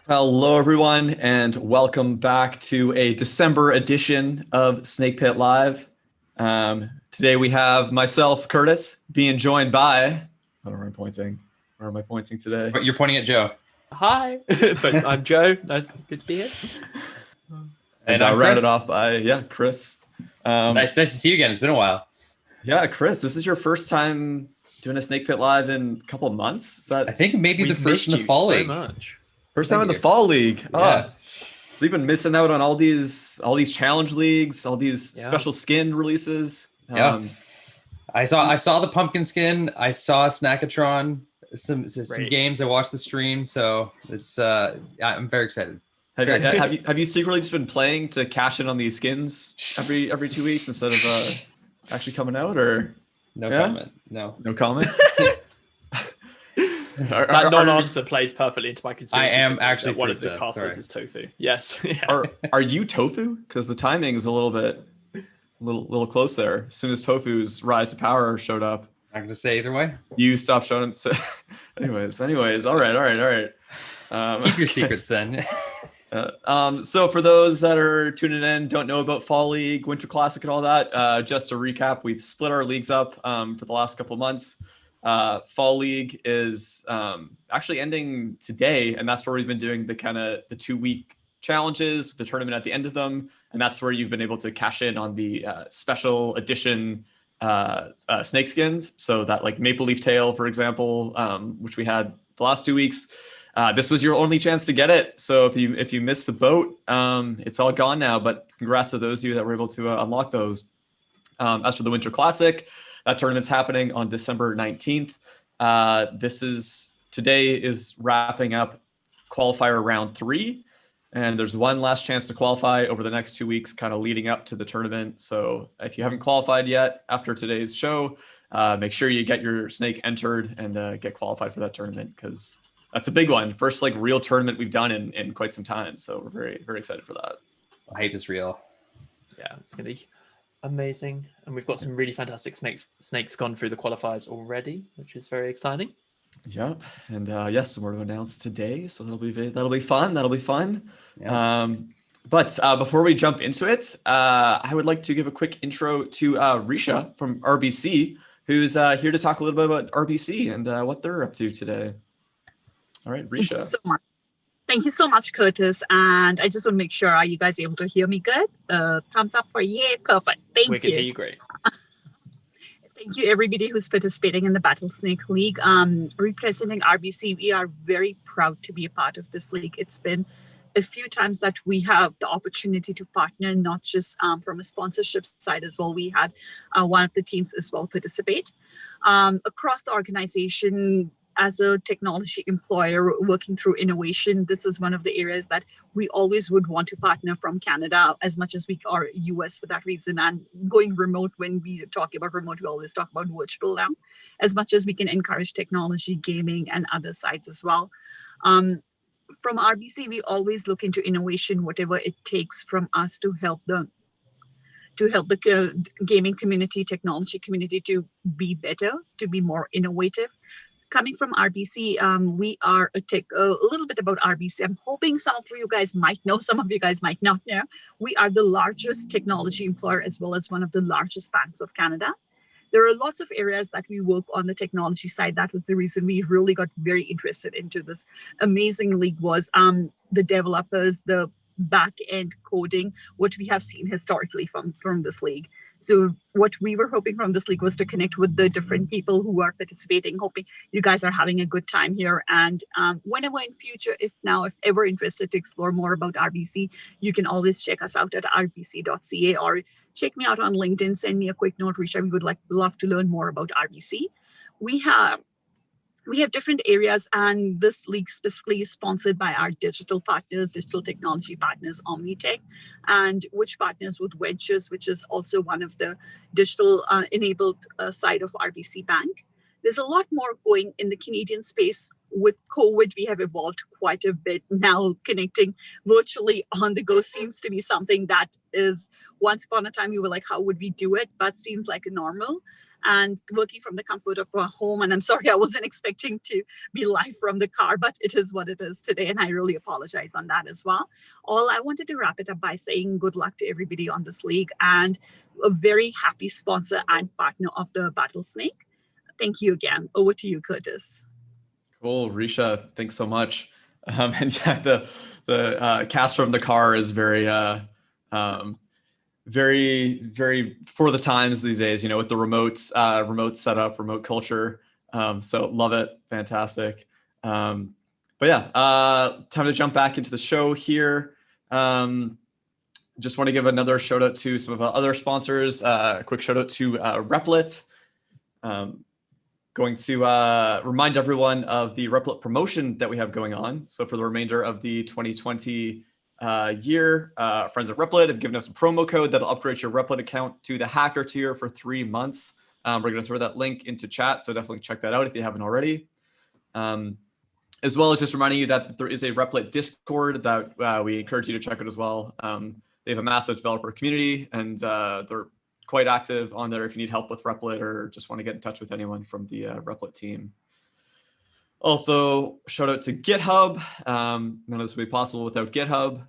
Hello, everyone, and welcome back to a December edition of Snake Pit Live. Today we have myself, Curtis, being joined by. I don't know where I'm pointing. Where am I pointing today? But you're pointing at Joe. Hi, but I'm Joe. Nice, good to be here. And I'm rounded Chris. off by Chris. Nice to see you again. It's been a while. Yeah, Chris, this is your first time doing a Snake Pit Live in a couple of months. Is that I think maybe the We've first in missed the fall you league. so much. first time in the Thank you. fall league? Yeah. So you've been missing out on all these challenge leagues, all these Yeah. special skin releases. Yeah. I saw the pumpkin skin. I saw Snack-a-tron, some Right. games. I watched the stream, so it's I'm very excited. Have you secretly just been playing to cash in on these skins every 2 weeks instead of actually coming out, or No Yeah? comment. No. no comments? That non-answer plays perfectly into my conspiracy. I am theory actually that one of the Prüzze, casters sorry. is Tofu. Yes. Yeah. are you Tofu? Because the timing is a little close there. As soon as Tofu's rise to power showed up, Not gonna say either way. you stopped showing him. So, anyways, all right. Keep your secrets then. So for those that are tuning in, don't know about Fall League, Winter Classic, and all that, just to recap, we've split our leagues up for the last couple of months. Fall League is actually ending today, and that's where we've been doing the 2-week challenges with the tournament at the end of them, and that's where you've been able to cash in on the special edition snake skins. So that, like, Maple Leaf Tail, for example, which we had the last 2 weeks. This was your only chance to get it. So if you missed the boat, it's all gone now. But congrats to those of you that were able to unlock those. As for the Winter Classic, that tournament's happening on December 19th. Today is wrapping up qualifier round 3. And there's one last chance to qualify over the next 2 weeks, kind of leading up to the tournament. So if you haven't qualified yet after today's show, make sure you get your snake entered and get qualified for that tournament, because that's a big one. First, like, real tournament we've done in quite some time. So we're very, very excited for that. Hype is real. Yeah, it's gonna be amazing, and we've got some really fantastic snakes gone through the qualifiers already, which is very exciting. Yep. And yes, some more to announce today. So that'll be fun. Yeah. But before we jump into it, I would like to give a quick intro to Risha from RBC, who's here to talk a little bit about RBC and what they're up to today. All right, Thank you Risha. so much. Thank you so much, Curtis. And I just want to make sure, are you guys able to hear me good? Thumbs up for yay, perfect. Thank We can hear you. you great. Thank you, everybody who's participating in the Battlesnake League. Representing RBC, we are very proud to be a part of this league. It's been a few times that we have the opportunity to partner, not just from a sponsorship side as well. We had one of the teams as well participate. Across the organization, as a technology employer working through innovation, this is one of the areas that we always would want to partner from Canada as much as we are US for that reason. And going remote, when we talk about remote, we always talk about virtual now, as much as we can encourage technology, gaming, and other sides as well. From RBC, we always look into innovation, whatever it takes from us to help the gaming community, technology community to be better, to be more innovative. Coming from RBC, we are a little bit about RBC. I'm hoping some of you guys might know, some of you guys might not know. We are the largest technology employer as well as one of the largest banks of Canada. There are lots of areas that we work on the technology side. That was the reason we really got very interested into this amazing league, was the developers, the back-end coding, what we have seen historically from this league. So what we were hoping from this league was to connect with the different people who are participating, hoping you guys are having a good time here. And whenever in future, if ever interested to explore more about RBC, you can always check us out at rbc.ca or check me out on LinkedIn, send me a quick note, Risha. We would love to learn more about RBC. We have different areas, and this league specifically is sponsored by our digital partners, digital technology partners, Omnitech, and which partners with Ventures, which is also one of the digital enabled side of RBC Bank. There's a lot more going in the Canadian space. With COVID, we have evolved quite a bit. Now connecting virtually on the go seems to be something that is, once upon a time, you were like, how would we do it? But seems like a normal. and working from the comfort of our home. And I'm sorry, I wasn't expecting to be live from the car, but it is what it is today. And I really apologize on that as well. I wanted to wrap it up by saying good luck to everybody on this league, and a very happy sponsor and partner of the Battlesnake. Thank you again. Over to you, Curtis. Cool, Risha, thanks so much. And yeah, the cast from the car is very, very for the times these days. You know, with the remote setup, remote culture. So love it, fantastic. But yeah, time to jump back into the show here. Just want to give another shout out to some of our other sponsors. A quick shout out to Replit. Going to remind everyone of the Replit promotion that we have going on. So for the remainder of the 2020 year, friends at Replit have given us a promo code that'll upgrade your Replit account to the hacker tier for 3 months. We're going to throw that link into chat, so definitely check that out if you haven't already. As well as just reminding you that there is a Replit Discord that we encourage you to check out as well. They have a massive developer community, and they're quite active on there if you need help with Replit or just want to get in touch with anyone from the Replit team. Also, shout out to GitHub. None of this would be possible without GitHub.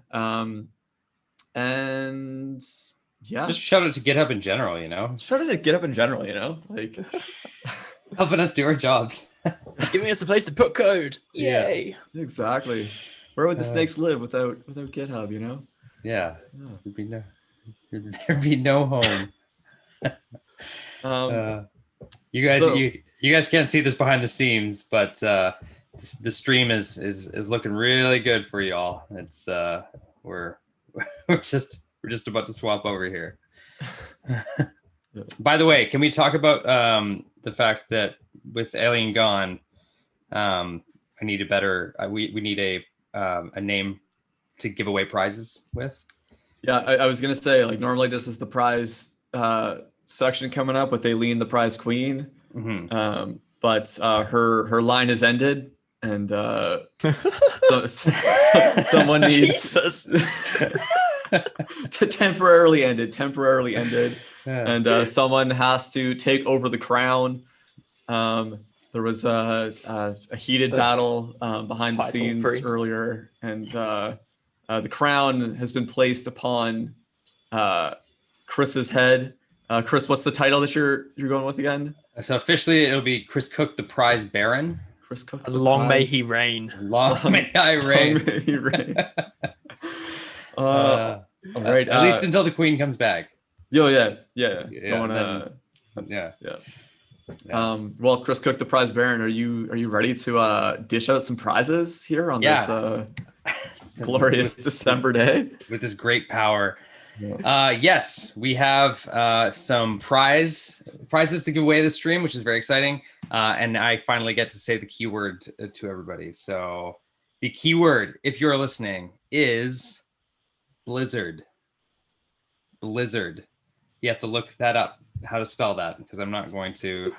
And yeah. Just shout out to GitHub in general, you know? Shout out to GitHub in general, you know? Like helping us do our jobs. Giving us a place to put code. Yay. Yeah, exactly. Where would the snakes live without GitHub, you know? Yeah. There'd be no home. You guys can't see this behind the scenes, but the stream is looking really good for y'all. It's we're just about to swap over here. By the way, can we talk about the fact that with Alien Gone, I need a better we need a name to give away prizes with? Yeah, I was gonna say, like, normally this is the prize section coming up with Aileen, the prize queen. Mm-hmm. But her line has ended, and someone needs to temporarily ended, and someone has to take over the crown. There was a heated battle behind the scenes earlier, and the crown has been placed upon Chris's head. Chris, what's the title that you're going with again? So officially, it'll be Chris Cook, the prize baron. Chris Cook, long may he reign. Long may I reign. Long may he reign. All right. At least until the queen comes back. Yeah. Don't wanna. Yeah. Well, Chris Cook, the prize baron, are you ready to dish out some prizes here on this glorious December day with this great power? Yes, we have some prizes to give away this stream, which is very exciting. And I finally get to say the keyword to everybody. So the keyword, if you're listening, is Blizzard. Blizzard. You have to look that up, how to spell that, because I'm not going to.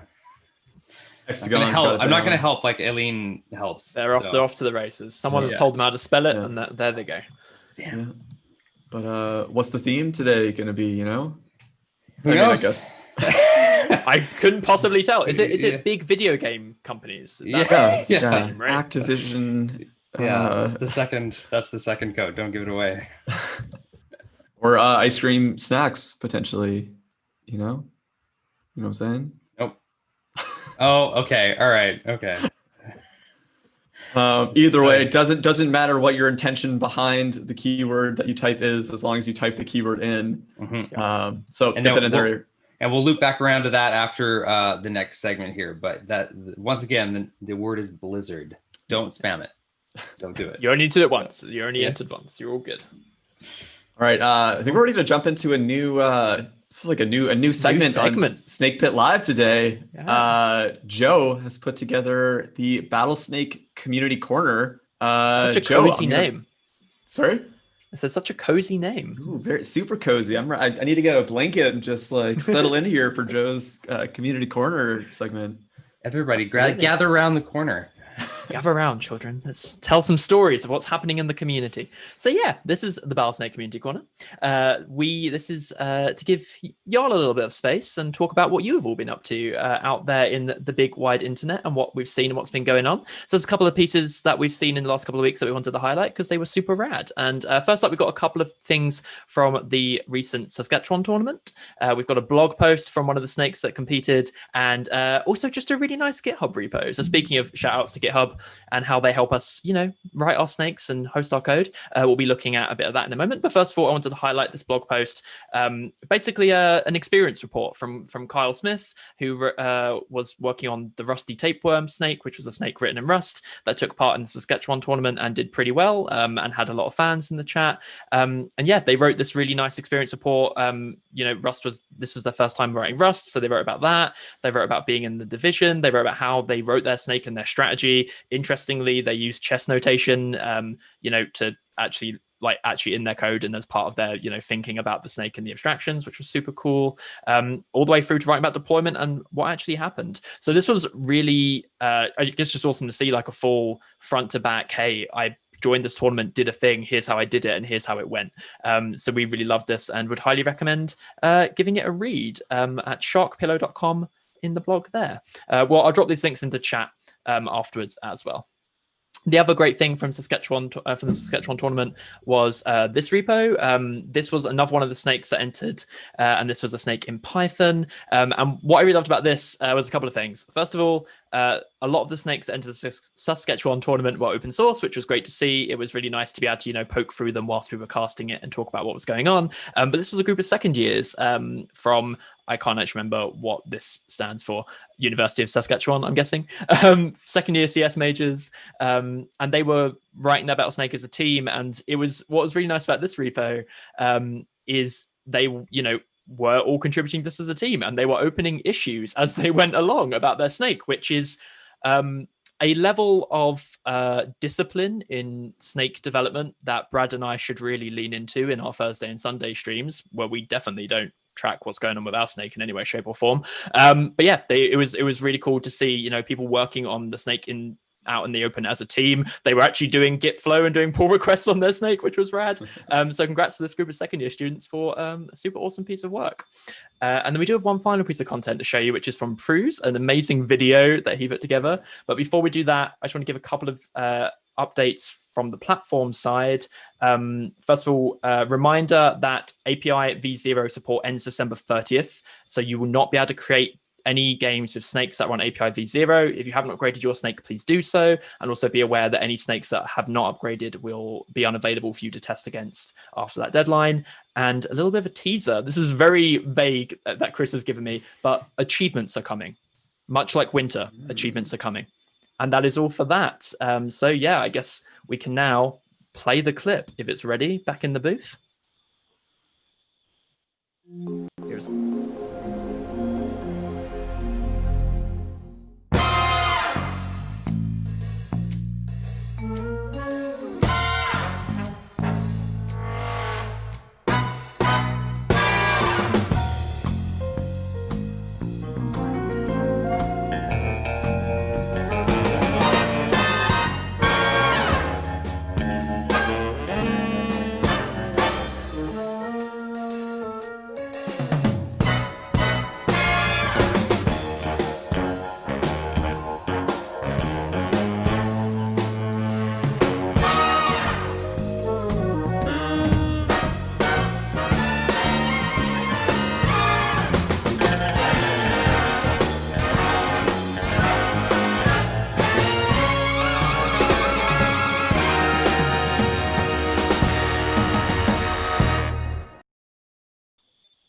I'm not going to help like Aileen helps. They're off to the races. Someone has told them how to spell it, and there they go. Yeah. But what's the theme today going to be? You know, who knows? I couldn't possibly tell. Is it big video game companies? Yeah. Name, right? Activision. That's the second code. Don't give it away. Or ice cream snacks potentially. You know what I'm saying? Nope. Oh, okay. All right. Okay. Either way, it doesn't matter what your intention behind the keyword that you type is, as long as you type the keyword in. Mm-hmm. So get that in there. And we'll loop back around to that after the next segment here. But that once again, the word is Blizzard. Don't spam it. Don't do it. You only did it once. You only entered once. You're all good. All right. I think we're ready to jump into a new. This is like a new segment on Snake Pit Live today. Yeah. Joe has put together the Battlesnake Community Corner. Such a cozy name. Sorry? I said such a cozy name. Ooh, very super cozy. I need to get a blanket and just like settle in here for Joe's Community Corner segment. Everybody gather around the corner. Gather around, children. Let's tell some stories of what's happening in the community. So yeah, this is the Battlesnake Community Corner. This is to give y'all a little bit of space and talk about what you have all been up to out there in the big wide internet and what we've seen and what's been going on. So there's a couple of pieces that we've seen in the last couple of weeks that we wanted to highlight because they were super rad. And first up, we've got a couple of things from the recent Saskatchewan tournament. We've got a blog post from one of the snakes that competed, and also just a really nice GitHub repo. So speaking of shout outs to GitHub and how they help us, write our snakes and host our code, we'll be looking at a bit of that in a moment. But first of all, I wanted to highlight this blog post, basically an experience report from Kyle Smith, who was working on the Rusty Tapeworm snake, which was a snake written in Rust that took part in the Saskatchewan tournament and did pretty well, and had a lot of fans in the chat. And yeah, they wrote this really nice experience report. This was their first time writing Rust, so they wrote about that. They wrote about being in the division. They wrote about how they wrote their snake and their strategy. Interestingly, they used chess notation, to actually in their code and as part of their, thinking about the snake and the abstractions, which was super cool, all the way through to writing about deployment and what actually happened. So this was really, I guess, just awesome to see like a full front to back, hey, I joined this tournament, did a thing, here's how I did it, and here's how it went. So we really loved this and would highly recommend giving it a read at sharkpillow.com in the blog there. Well, I'll drop these links into chat afterwards as well. The other great thing from Saskatchewan, from the Saskatchewan tournament, was this repo. This was another one of the snakes that entered, and this was a snake in Python. And what I really loved about this was a couple of things. First of all, a lot of the snakes that entered the Saskatchewan tournament were open source, which was great to see. It was really nice to be able to, poke through them whilst we were casting it and talk about what was going on. But this was a group of second years from, I can't actually remember what this stands for, University of Saskatchewan, I'm guessing, second year CS majors. And they were writing their Battlesnake as a team. And what was really nice about this repo is they, were all contributing this as a team, and they were opening issues as they went along about their snake, which is a level of discipline in snake development that Brad and I should really lean into in our Thursday and Sunday streams, where we definitely don't track what's going on with our snake in any way, shape, or form. But yeah, it was really cool to see people working on the snake out in the open as a team. They were actually doing git flow and doing pull requests on their snake, which was rad. So congrats to this group of second year students for a super awesome piece of work. And then we do have one final piece of content to show you, which is from Prüzze, an amazing video that he put together. But before we do that, I just want to give a couple of updates from the platform side. First of all, reminder that API v0 support ends December 30th. So you will not be able to create any games with snakes that run API v0. If you haven't upgraded your snake, please do so. And also be aware that any snakes that have not upgraded will be unavailable for you to test against after that deadline. And a little bit of a teaser. This is very vague that Chris has given me, but achievements are coming. Much like winter, achievements are coming. And that is all for that. So yeah, I guess we can now play the clip if it's ready back in the booth. Here's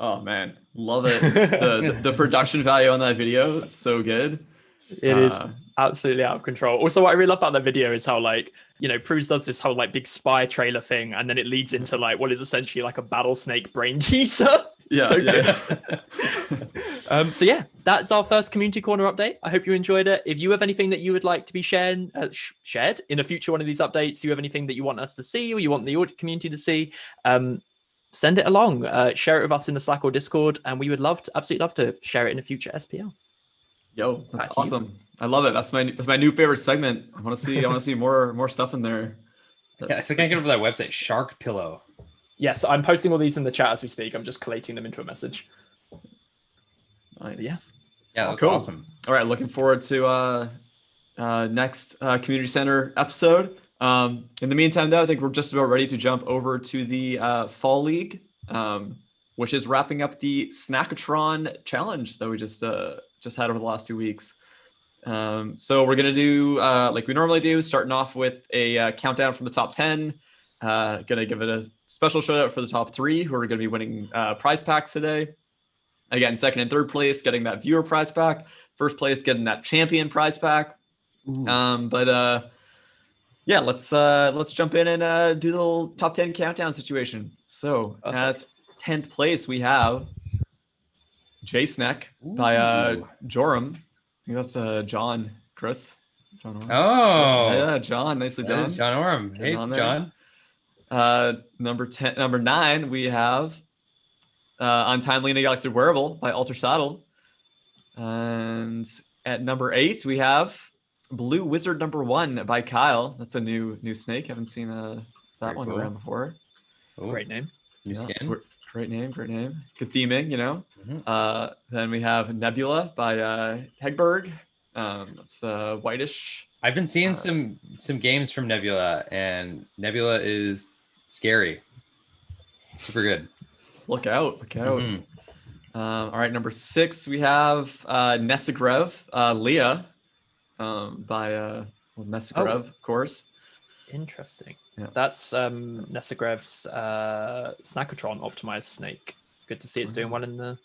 Oh man, love it. The production value on that video, it's so good. It is absolutely out of control. Also, what I really love about that video is how Prüzze does this whole like big spy trailer thing, and then it leads into like what is essentially like a Battlesnake brain teaser. Yeah, so yeah. good. So yeah, that's our first community corner update. I hope you enjoyed it. If you have anything that you would like to be shared in a future one of these updates, you have anything that you want us to see or you want the community to see, send it along. Share it with us in the Slack or Discord, and we would absolutely love to share it in a future SPL. Yo, that's awesome. I love it. That's my new favorite segment. I want to see more stuff in there. Yeah, I still can't get over that website, Shark Pillow. Yes, I'm posting all these in the chat as we speak. I'm just collating them into a message. Nice. Yeah, that's cool. awesome. All right, looking forward to next community center episode. In the meantime, though, I think we're just about ready to jump over to the Fall League, which is wrapping up the Snack-a-tron challenge that we just had over the last 2 weeks. So we're gonna do like we normally do, starting off with a countdown from the top 10. Gonna give it a special shout out for the top 3 who are gonna be winning prize packs today. Again, second and third place getting that viewer prize pack. First place getting that champion prize pack. Yeah, let's jump in and do the little top 10 countdown situation. So at 10th place we have J-Snack by Joram. I think that's John, Chris. John Oram. Oh, yeah, John. Nicely that done. is John Oram. Hey, John. Number 9, we have Untimely Neglected Wearable by Alter Saddle. And at number 8, we have Blue Wizard number 1 by Kyle. That's a new snake. Haven't seen that Very one cool. around before. Ooh, Great name. new skin. Great name. Good theming, you know. Mhm. Then we have Nebula by Hegberg. It's whitish. I've been seeing some games from Nebula, and Nebula is scary. Super good. Look out. Mhm. All right, number 6, we have Nesagrev, Leah, by Nesagrev, of course. Interesting. Yeah. That's Nesagrev's Snack-a-tron optimized snake. Good to see it's doing well in the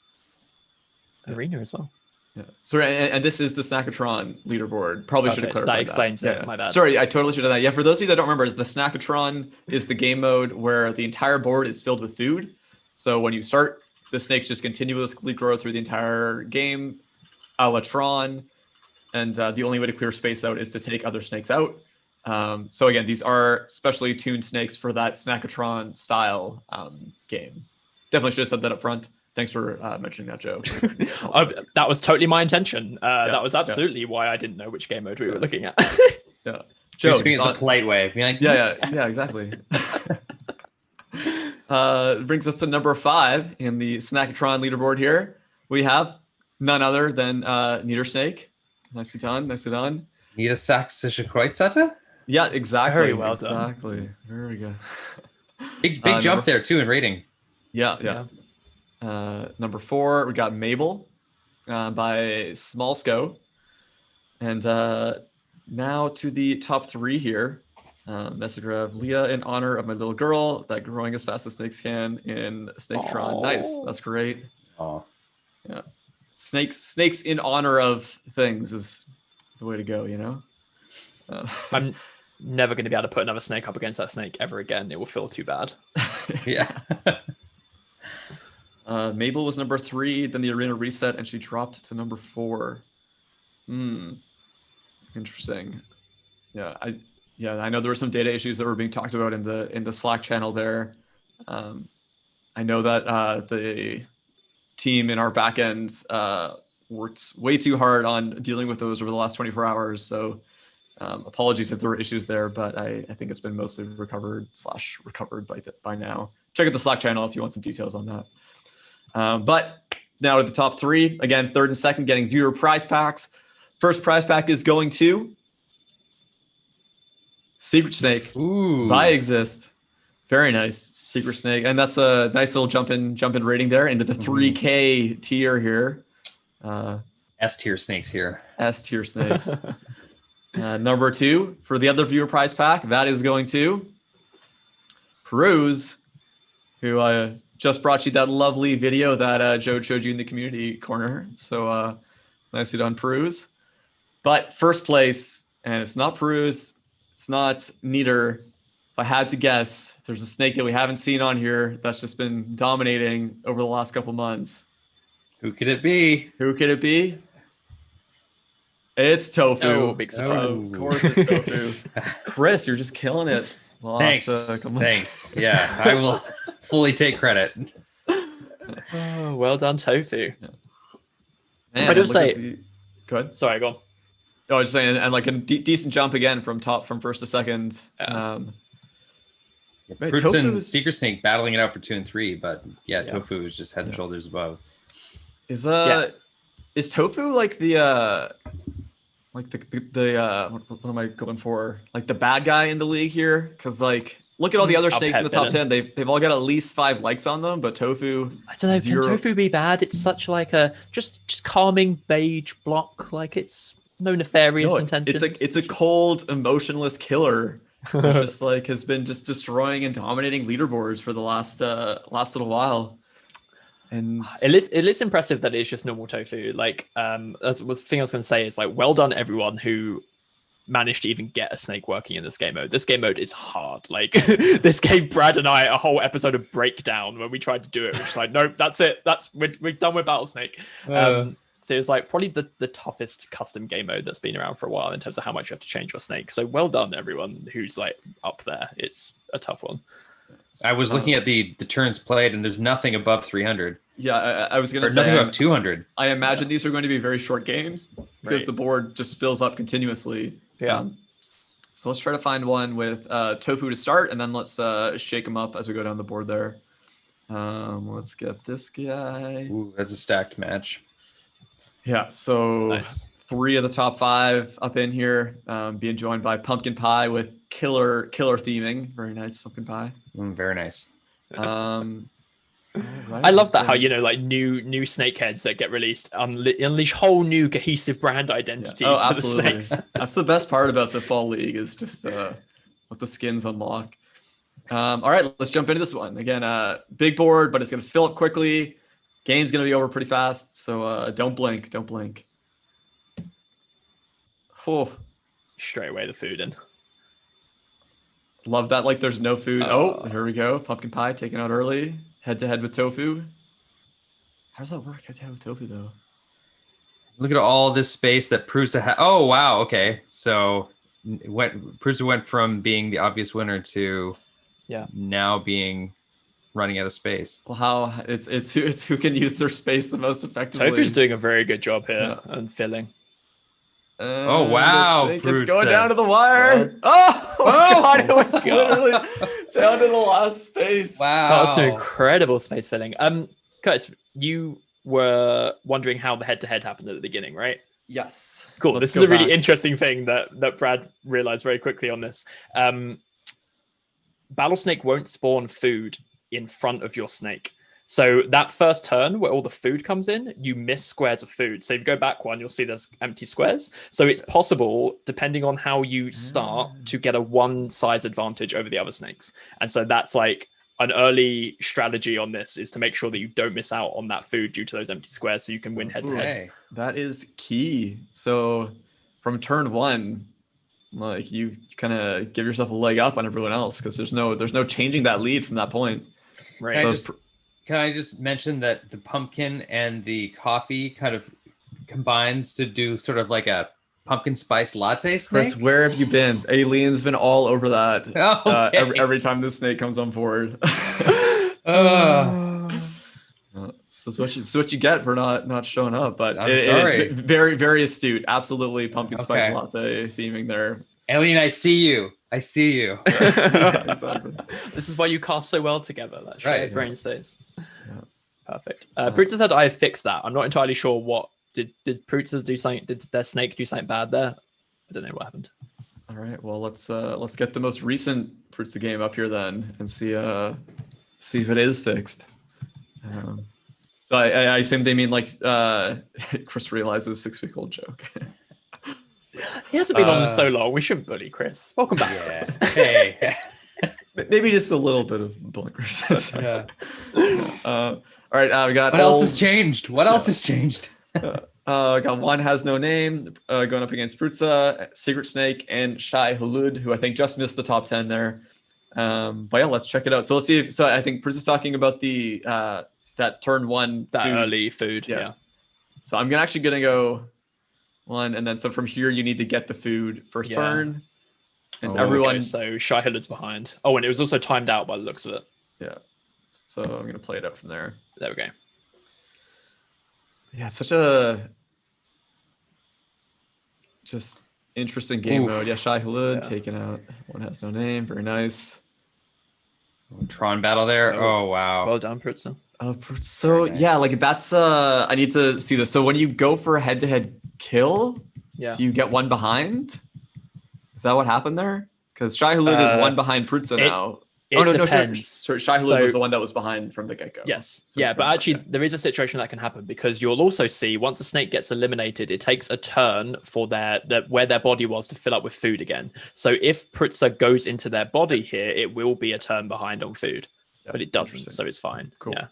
arena as well. Yeah. So and this is the Snack-a-tron leaderboard. Probably should have Okay, so clarified that explains that. it. My bad. Sorry, I totally should have done that. Yeah, for those of you that don't remember, the Snack-a-tron is the game mode where the entire board is filled with food. So when you start, the snakes just continuously grow through the entire game, a la Tron, and the only way to clear space out is to take other snakes out. So again, these are specially tuned snakes for that Snack-a-tron style game. Definitely should have said that up front. Thanks for mentioning that, Joe. That was totally my intention. That was absolutely why I didn't know which game mode we were looking at. Yeah, Joe, doing it the polite way. Being like, yeah, exactly. Brings us to number 5 in the Snack-a-tron leaderboard here. We have none other than Niedersnake. Nicely done. Need a Saxe-Kreuzerte? Yeah, exactly. Very well done. Exactly. Very good. Big jump there too in rating. Yeah. Number 4, we got Mabel by Smallsco. And now to the top 3 here. Messenger Leah, in honor of my little girl, that growing as fast as snakes can in Snack-a-tron. Nice. That's great. Oh, Yeah. Snakes in honor of things is the way to go, you know? I'm never going to be able to put another snake up against that snake ever again. It will feel too bad. yeah. Mabel was number 3, then the arena reset, and she dropped to number 4. Interesting. Yeah, I know there were some data issues that were being talked about in the Slack channel there. I know that the team in our backend worked way too hard on dealing with those over the last 24 hours. So apologies if there were issues there, but I think it's been mostly recovered by now. Check out the Slack channel if you want some details on that. But now to the top 3. Again, third and second getting viewer prize packs. First prize pack is going to Secret Snake by Exist. Very nice. Secret Snake. And that's a nice little jump in rating there into the 3K tier here. S tier snakes here. S tier snakes. Number 2 for the other viewer prize pack, that is going to Prüzze, who just brought you that lovely video that Joe showed you in the community corner. So nicely done, Prüzze. But first place, and it's not Prüzze, it's not Nieder. If I had to guess, there's a snake that we haven't seen on here that's just been dominating over the last couple months. Who could it be? It's Tofu. Oh, big surprise. Of course it's Tofu. Chris, you're just killing it. Thanks. Yeah, I will fully take credit. Oh, well done, Tofu. Man, I just say, go ahead. sorry, go on. I was just saying, and like a decent jump again from first to second. Yeah. Man, Prüzze and Tofu's- Secret Snake battling it out for 2 and 3, but yeah, Yeah. Tofu is just head and shoulders above. Is Tofu like the what am I going for? Like the bad guy in the league here? Because like look at all the other snakes in the top 10. They've all got at least 5 likes on them, but Tofu. I don't know. 0. Can Tofu be bad? It's such like a just calming beige block. Like it's no nefarious intentions. It's a cold, emotionless killer. Just like has been just destroying and dominating leaderboards for the last little while. And it is impressive that it's just normal Tofu. Like that's the thing I was going to say is like, well done everyone who managed to even get a snake working in this game mode. This game mode is hard. Like this gave Brad and I a whole episode of breakdown when we tried to do it. We're just like, nope, that's it. We're done with Battlesnake. So it was like probably the toughest custom game mode that's been around for a while in terms of how much you have to change your snake. So well done everyone who's like up there. It's a tough one. I was looking at the turns played, and there's nothing above 300. Yeah, I was going to say nothing above 200. I imagine these are going to be very short games because the board just fills up continuously. Yeah. So let's try to find one with Tofu to start, and then let's shake them up as we go down the board there. Let's get this guy. Ooh, that's a stacked match. Yeah, so Nice. 3 of the top 5 up in here, being joined by Pumpkin Pie with killer theming. Very nice, Pumpkin Pie. Very nice. Right, I love that how like new snakeheads that get released unleash whole new cohesive brand identities for the snakes. That's the best part about the fall league is just what the skins unlock. All right, let's jump into this one again. Big board, but it's gonna fill up quickly. Game's gonna be over pretty fast, so don't blink. Oh, Straight away the food in. love that. Like there's no food. Here we go. Pumpkin Pie taken out early. Head to head with Tofu. How does that work? Head to head with Tofu though. Look at all this space that Prüzze had. Oh wow, okay. So Prüzze went from being the obvious winner to now being running out of space. Well, how it's who can use their space the most effectively. Tofu's doing a very good job here and filling. Oh wow! It's going down to the wire. Oh god! It was literally down to the last space. Wow, That's an incredible space filling. Curtis, you were wondering how the head-to-head happened at the beginning, right? Yes. Cool. Let's This is go a really back. interesting thing that Brad realized very quickly on this. Battlesnake won't spawn food in front of your snake. So that first turn where all the food comes in, you miss squares of food. So if you go back one, you'll see there's empty squares. So it's possible, depending on how you start, to get a one size advantage over the other snakes. And so that's like an early strategy on this is to make sure that you don't miss out on that food due to those empty squares so you can win head to heads. Hey. That is key. So from turn 1, like you kind of give yourself a leg up on everyone else because there's no changing that lead from that point. Right. Can I just mention that the pumpkin and the coffee kind of combines to do sort of like a pumpkin spice latte snake? Chris, where have you been? Alien's been all over that. Okay. Every time this snake comes on board. This is what you get for not showing up. But I'm it sorry. is very, very astute. Absolutely pumpkin spice Okay. latte theming there. Alien, I see you. I see you. Yeah, exactly. This is why you cast so well together. That shared Right. brain space. Perfect. Prüzze said I fixed that. I'm not entirely sure what did Prüzze do something. Did their snake do something bad there? I don't know what happened. All right. Well, let's get the most recent Prüzze game up here then and see if it is fixed. So I assume they mean like Chris realizes 6-week-old joke. He hasn't been on this so long. We shouldn't bully Chris. Welcome back, Chris. Hey. Maybe just a little bit of bullying Chris. Yeah. All right. We got What else has changed? What else has changed? Got one has no name going up against Prüzze, Secret Snake, and Shy Halud, who I think just missed the top 10 there. But yeah, let's check it out. So let's see. So I think Prüzze's talking about the that turn 1 That food. early food. Yeah. So I'm actually gonna go 1, and then so from here you need to get the food first Yeah. turn, and So, everyone. okay, so Shy Hillard's behind. Oh, and it was also timed out by the looks of it. Yeah. So I'm gonna play it out from there. There we go. Yeah, it's such a just interesting game Oof. mode. Yeah, Shai Hulud Yeah. taken out. One has no name. Very nice. Tron battle there. Oh. Oh, wow. Well done, Prüzze. So Very nice. yeah, like that's I need to see this. So when you go for a head-to-head kill, Yeah. do you get one behind? Is that what happened there? Because Shai Hulud is one behind Prüzze now. It depends. Sorry, Shai Hulud So- was the one that was behind from the get-go. Yes. So yeah, but okay. actually, there is a situation that can happen because you'll also see once a snake gets eliminated, it takes a turn for where their body was to fill up with food again. So if Prüzze goes into their body here, it will be a turn behind on food, Yeah, but it doesn't, interesting. so it's fine. Cool. Yeah.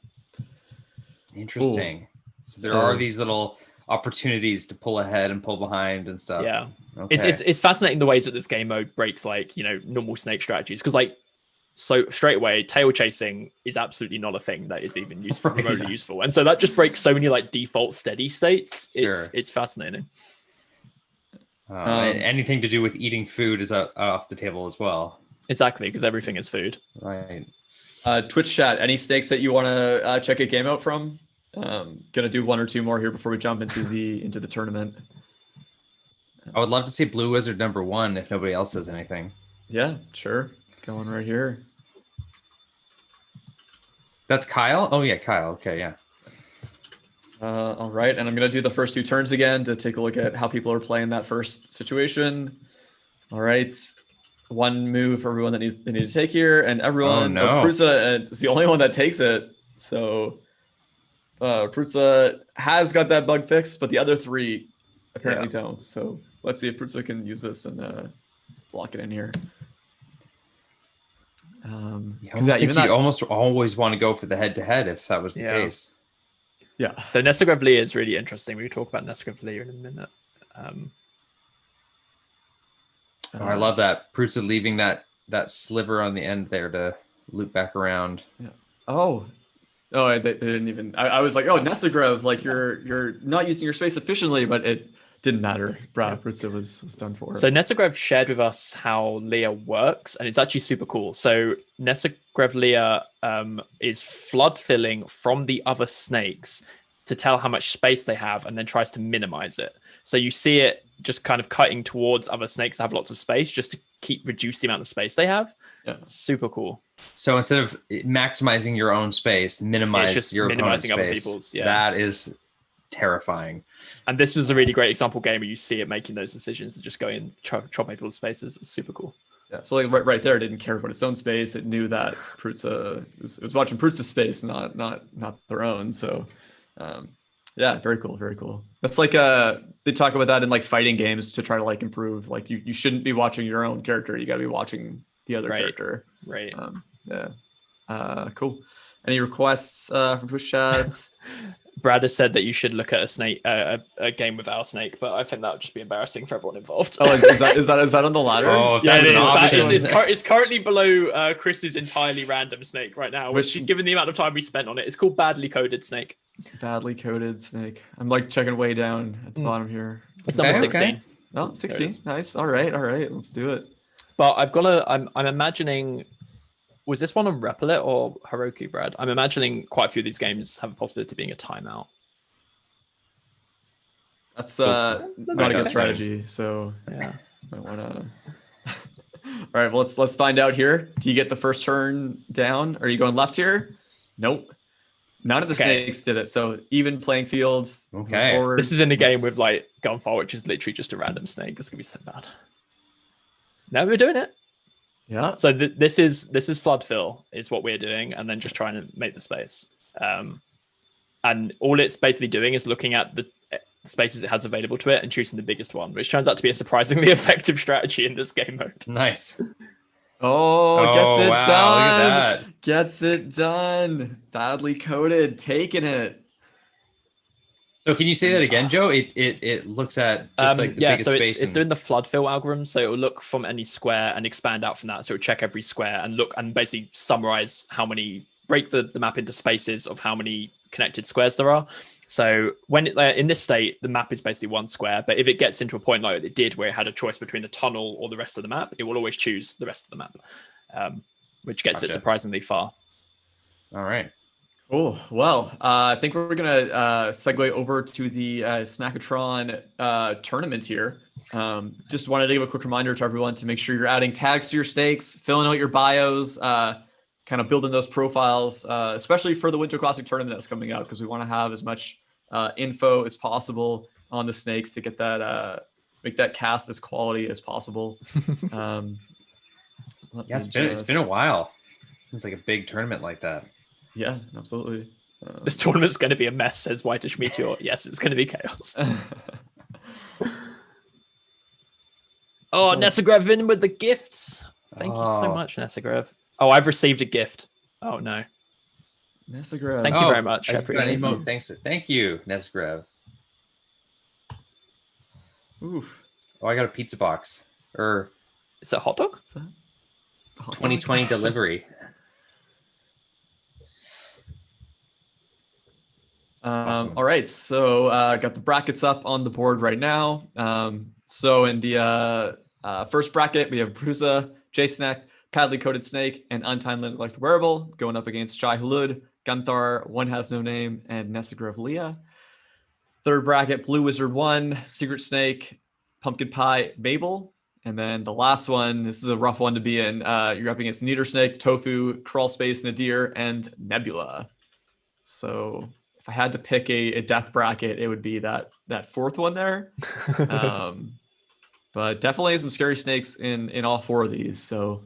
Interesting. So there So- are these little opportunities to pull ahead and pull behind and stuff. Yeah. Okay. It's fascinating the ways that this game mode breaks like normal snake strategies because like so straight away tail chasing is absolutely not a thing that is even useful, Right. remotely useful, and so that just breaks so many like default steady states. Sure. It's fascinating. Anything to do with eating food is off the table as well. Exactly, because everything is food. Right. Twitch chat. Any snakes that you want to check a game out from? Gonna do one or two more here before we jump into the tournament. I would love to see Blue Wizard #1 if nobody else says anything. Yeah, sure. Going right here. That's Kyle? Oh, yeah, Kyle. Okay, yeah. All right, and I'm gonna do the first two turns again to take a look at how people are playing that first situation. All right, one move for everyone they need to take here, and everyone. Oh, no. Prüzze is the only one that takes it. So Prüzze has got that bug fixed, but the other three apparently don't. So let's see if Prüzze can use this and block it in here. You almost always want to go for the head-to-head if that was the case. Yeah. The Nesogrev Lee is really interesting. We can talk about Nesogrev Lee in a minute. I love that. Prüzze leaving that sliver on the end there to loop back around. Yeah. Oh, they didn't even. I was like, oh, Nesogrev, like you're not using your space efficiently, but it didn't matter. Prüzze was done for. So Nesogrev shared with us how Leah works, and it's actually super cool. So Nesogrev Leah is flood filling from the other snakes to tell how much space they have, and then tries to minimize it. So you see it just kind of cutting towards other snakes that have lots of space, just to reduce the amount of space they have. Yeah, super cool. So instead of maximizing your own space, minimize your opponent's other space. people's. Yeah, that is terrifying. And this was a really great example game where you see it making those decisions and just going and chop people's spaces. It's super cool. Yeah, so like right there, it didn't care about its own space. It knew that Prüzze was watching Prüzze's space, not their own. So, yeah, very cool, very cool. That's like they talk about that in like fighting games to try to like improve. Like you shouldn't be watching your own character. You got to be watching the other character. Right. Yeah. Cool. Any requests from Twitch chat? Brad has said that you should look at a snake, a game without a snake, but I think that would just be embarrassing for everyone involved. Oh, is that on the ladder? Oh, yeah, it is. It's currently below Chris's entirely random snake right now, which, given the amount of time we spent on it, it's called Badly Coded Snake. Badly Coded Snake. I'm like checking way down at the bottom here. It's number 16. Okay. Oh, 16. Nice. All right. Let's do it. But I'm imagining. Was this one on Replit or Heroku, Brad? I'm imagining quite a few of these games have a possibility of being a timeout. That's not a good strategy. So yeah, I want to. All right, well let's find out here. Do you get the first turn down? Are you going left here? Nope. None of the snakes did it. So even playing fields. Okay. Forward. This is in a game with like Gunfire, which is literally just a random snake. It's gonna be so bad. Now we're doing it. Yeah. So this is flood fill is what we're doing, and then just trying to make the space. And all it's basically doing is looking at the spaces it has available to it and choosing the biggest one, which turns out to be a surprisingly effective strategy in this game mode. Nice. Oh, gets it wow, done. Look at that. Gets it done. Badly coded, taking it. So can you say that again, Joe? It looks at just like the biggest so space. it's doing the flood fill algorithm. So it will look from any square and expand out from that. So it'll check every square and look and basically summarize break the map into spaces of how many connected squares there are. So when in this state, the map is basically one square. But if it gets into a point like it did, where it had a choice between the tunnel or the rest of the map, it will always choose the rest of the map, which gets it surprisingly far. All right. Oh, well, I think we're going to segue over to the Snack-a-tron tournament here. Just wanted to give a quick reminder to everyone to make sure you're adding tags to your snakes, filling out your bios, kind of building those profiles, especially for the Winter Classic tournament that's coming up, because we want to have as much info as possible on the snakes to get that, make that cast as quality as possible. Yeah, it's been a while. Seems like a big tournament like that. Yeah, absolutely. This tournament's going to be a mess, says Whitish Meteor. Yes, it's going to be chaos. Oh, Nesagrev in with the gifts. Thank you so much, Nesagrev. Oh, I've received a gift. Oh, no. Nesagrev. Thank you very much. I appreciate it. Thank you, Nesagrev. Oof. Oh, I got a pizza box. Is it a hot dog? What's that? 2020 delivery. Awesome. All right, so got the brackets up on the board right now. So in the first bracket, we have Prüzze, J-Snack, Padly Coated Snake, and Untitled Neglected Wearable going up against Jai Halud, Gunthar, One Has No Name, and Nesagrev Leah. Third bracket, Blue Wizard 1, Secret Snake, Pumpkin Pie, Mabel. And then the last one, this is a rough one to be in. You're up against Neater Snake, Tofu, Crawl Space, Nadir, and Nebula. So if I had to pick a death bracket, it would be that fourth one there. But definitely some scary snakes in all four of these. So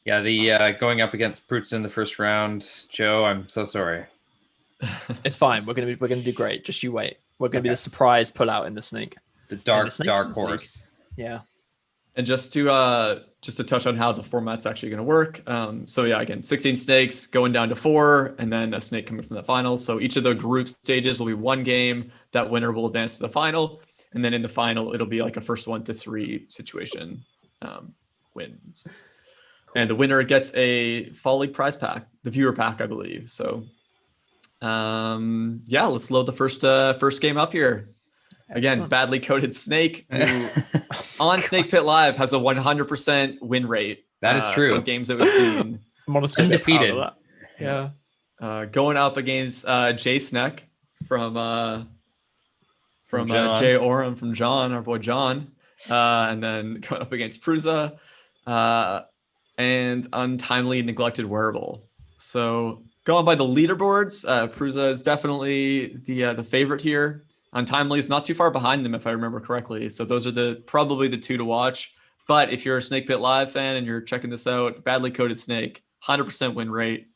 yeah, the going up against Prüzze in the first round, Joe, I'm so sorry. It's fine. We're gonna do great. Just you wait. We're gonna be the surprise pull out in the snake. The dark horse. Yeah. And just to touch on how the format's actually going to work. So yeah, again, 16 snakes going down to 4, and then a snake coming from the finals. So each of the group stages will be one game. That winner will advance to the final, and then in the final, it'll be like a first 1 to 3 situation wins. Cool. And the winner gets a Fall League prize pack, the viewer pack, I believe. So yeah, let's load the first game up here. Again, Excellent. Badly Coated Snake, who on Snake Pit Live has a 100% win rate. That is true. In games that we've seen. I'm honestly undefeated. Yeah. Going up against Jay Snack from Jay Oram from John, our boy John. And then going up against Prüzze and Untimely Neglected Wearable. So going by the leaderboards, Prüzze is definitely the favorite here. Untimely is not too far behind them, if I remember correctly. So those are probably the two to watch. But if you're a Snake Pit Live fan and you're checking this out, Badly Coated Snake, 100% win rate.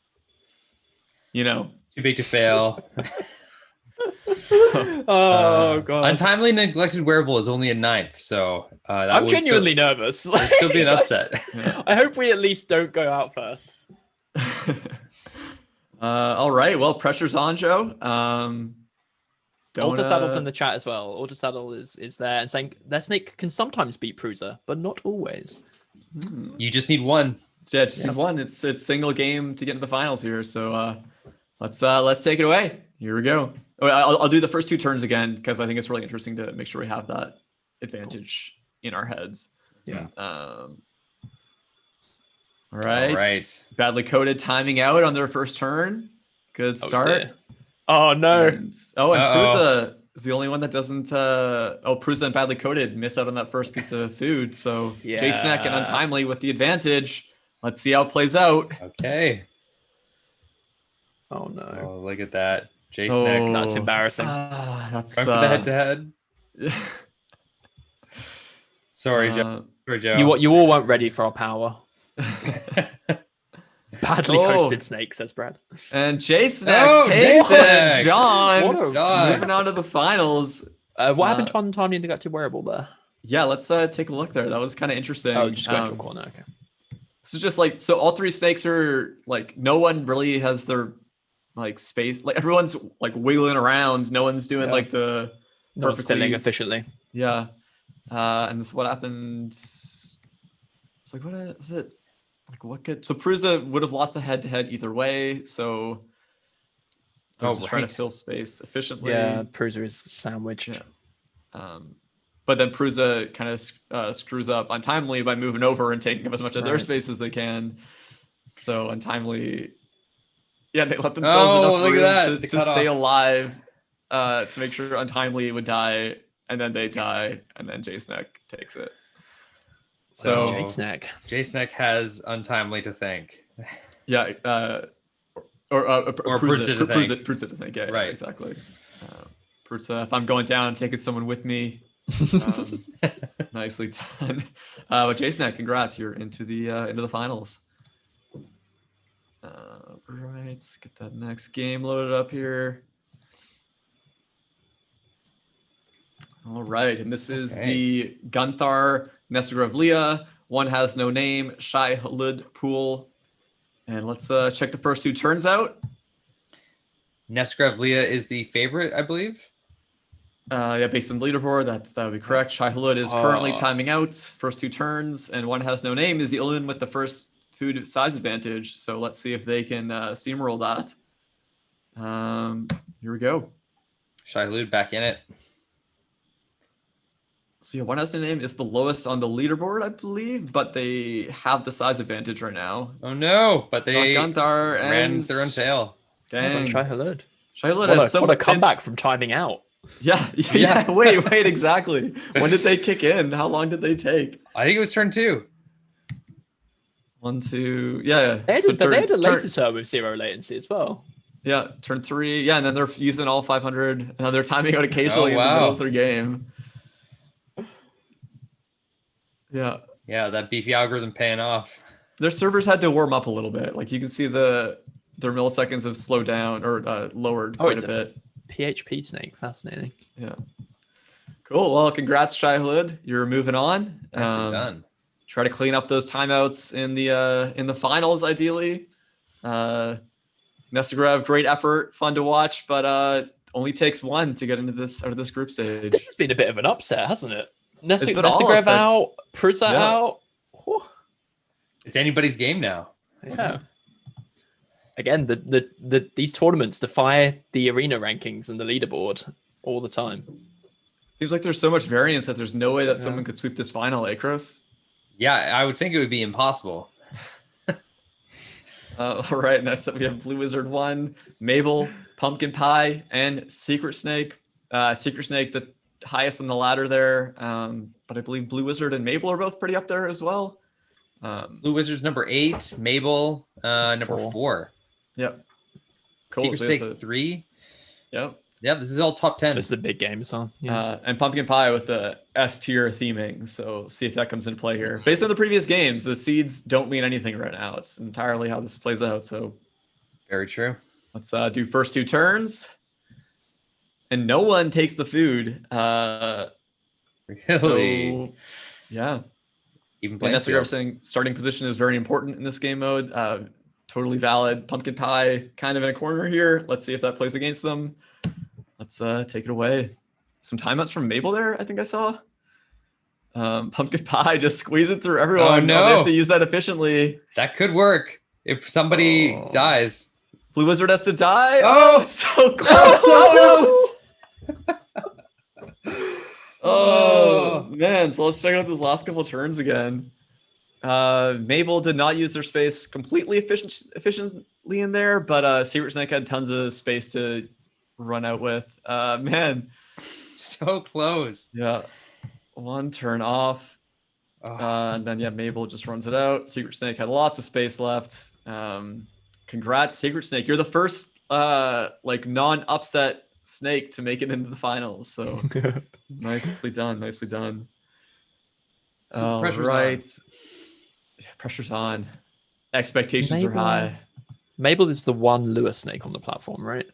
You know. Too big to fail. Oh, God. Untimely Neglected Wearable is only a 9th. So I'm genuinely nervous. There'll still be an upset. Yeah. I hope we at least don't go out first. All right. Well, pressure's on, Joe. Alter Saddle's in the chat as well. Alter Saddle is there and saying their snake can sometimes beat Prüzze, but not always. You just need one. Yeah, just need one. It's single game to get into the finals here. So let's take it away. Here we go. I'll do the first 2 turns again because I think it's really interesting to make sure we have that advantage in our heads. Yeah. All right. Badly Coated timing out on their first turn. Good start. Oh no! And Prüzze is the only one that doesn't. Prüzze and Badly Coated miss out on that first piece of food. So J-Snack and Untimely with the advantage. Let's see how it plays out. Okay. Oh no! Oh, look at that, J-Snack. That's embarrassing. That's going for the head-to-head. Sorry, Joe. Sorry, Joe. You all weren't ready for our power. Badly hosted snake, says Brad. And J-Snack takes it. John moving on to the finals. What happened to Untimely Neglected Wearable there? Yeah, let's take a look there. That was kind of interesting. Oh, just go into a corner. Okay. So just all 3 snakes are no one really has their space. Everyone's wiggling around. No one's doing the no one's filling efficiently. Yeah. And this is what happened. It's what is it? What could Prüzze would have lost the head-to-head either way, so just trying to fill space efficiently. Yeah, Prüzze is sandwiched. Yeah. But then Prüzze kind of screws up Untimely by moving over and taking up as much of their space as they can. So Untimely Yeah, they let themselves enough look at room that. to stay alive, to make sure Untimely would die, and then they die, and then J-Snack takes it. So J-Snack. J-Snack has Untimely to thank. yeah, or Prüzze to thank. Prüzze to thank. Yeah, Right. exactly. Prüzze, if I'm going down, I'm taking someone with me. Nicely done. But J-Snack, congrats, you're into the finals. Right, let's get that next game loaded up here. All right, and this is the Gunthar Nesgravlia. One has no name. Shai Halud pool. And let's check the first two turns out. Nesgravlia is the favorite, I believe. Yeah, based on the leaderboard, that would be correct. Shai Halud is currently timing out first two turns, and one has no name is the only one with the first food size advantage. So let's see if they can steamroll that. Here we go. Shai Halud back in it. So yeah, one has no name is the lowest on the leaderboard, I believe, but they have the size advantage right now. Oh no! But they Gunthar ran their own tail. Dang. Shai Halud. Shai Halud has What a comeback from timing out. Yeah. Wait, exactly. When did they kick in? How long did they take? I think it was turn 2. 1, 2, yeah. They had a later turn with 0 latency as well. Yeah, turn 3. Yeah, and then they're using all 500, and they're timing out occasionally in the middle of their game. Yeah. Yeah, that beefy algorithm paying off. Their servers had to warm up a little bit. Like you can see their milliseconds have slowed down or lowered quite a bit. PHP snake, fascinating. Yeah. Cool. Well, congrats, Shai Halud. You're moving on. Nicely done. Try to clean up those timeouts in the finals, ideally. Nestergrav, great effort, fun to watch, but only takes one to get into this group stage. This has been a bit of an upset, hasn't it? Nestergrav out, Prüzze out. Whew. It's anybody's game now. Yeah. Again, these tournaments defy the arena rankings and the leaderboard all the time. Seems like there's so much variance that there's no way that someone could sweep this final, Chris? Yeah, I would think it would be impossible. All right, next up we have Blue Wizard 1, Mabel, Pumpkin Pie, and Secret Snake. Secret Snake, the highest on the ladder there, but I believe Blue Wizard and Mabel are both pretty up there as well. Blue Wizard's number 8, Mabel number 4. Yep. Cool. Secret Snake 3. Yep. Yeah, this is all top 10. This is a big game as well. Yeah. And Pumpkin Pie with the S tier theming. So see if that comes into play here. Based on the previous games, the seeds don't mean anything right now. It's entirely how this plays out. So very true. Let's do first two turns. And no one takes the food. Really? So, yeah. Even playing saying starting position is very important in this game mode. Totally valid. Pumpkin Pie kind of in a corner here. Let's see if that plays against them. Let's take it away. Some timeouts from Mabel there, I think I saw. Pumpkin Pie just squeeze it through everyone. Oh, no. They have to use that efficiently. That could work if somebody dies. Blue Wizard has to die. Oh, so close. So close. Oh, man. So let's check out those last couple turns again. Mabel did not use their space completely efficiently in there, but Secret Snake had tons of space to run out with. Man. So close. Yeah. One turn off. And then, Mabel just runs it out. Secret Snake had lots of space left. Congrats, Secret Snake. You're the first non-upset snake to make it into the finals. So nicely done. Nicely done. All right. Yeah, pressure's on. Expectations are high. Mabel is the one lure snake on the platform, right?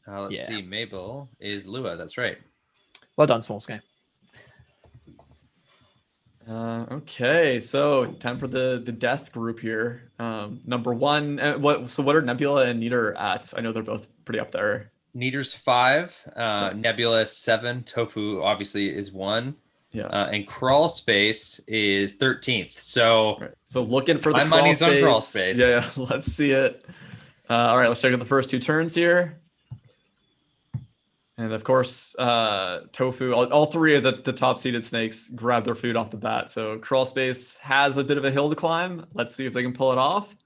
Let's see. Mabel is Lua. That's right. Well done, Small Scale. Okay, so time for the death group here. Number 1. What are Nebula and Niter at? I know they're both pretty up there. Niter's 5, Nebula 7, Tofu obviously is 1. Yeah. And Crawl Space is 13th. So looking for the my money's on Crawl Space. Yeah, let's see it. All right, let's check out the first two turns here. And of course, Tofu, all three of the top seeded snakes grab their food off the bat. So Crawl Space has a bit of a hill to climb. Let's see if they can pull it off.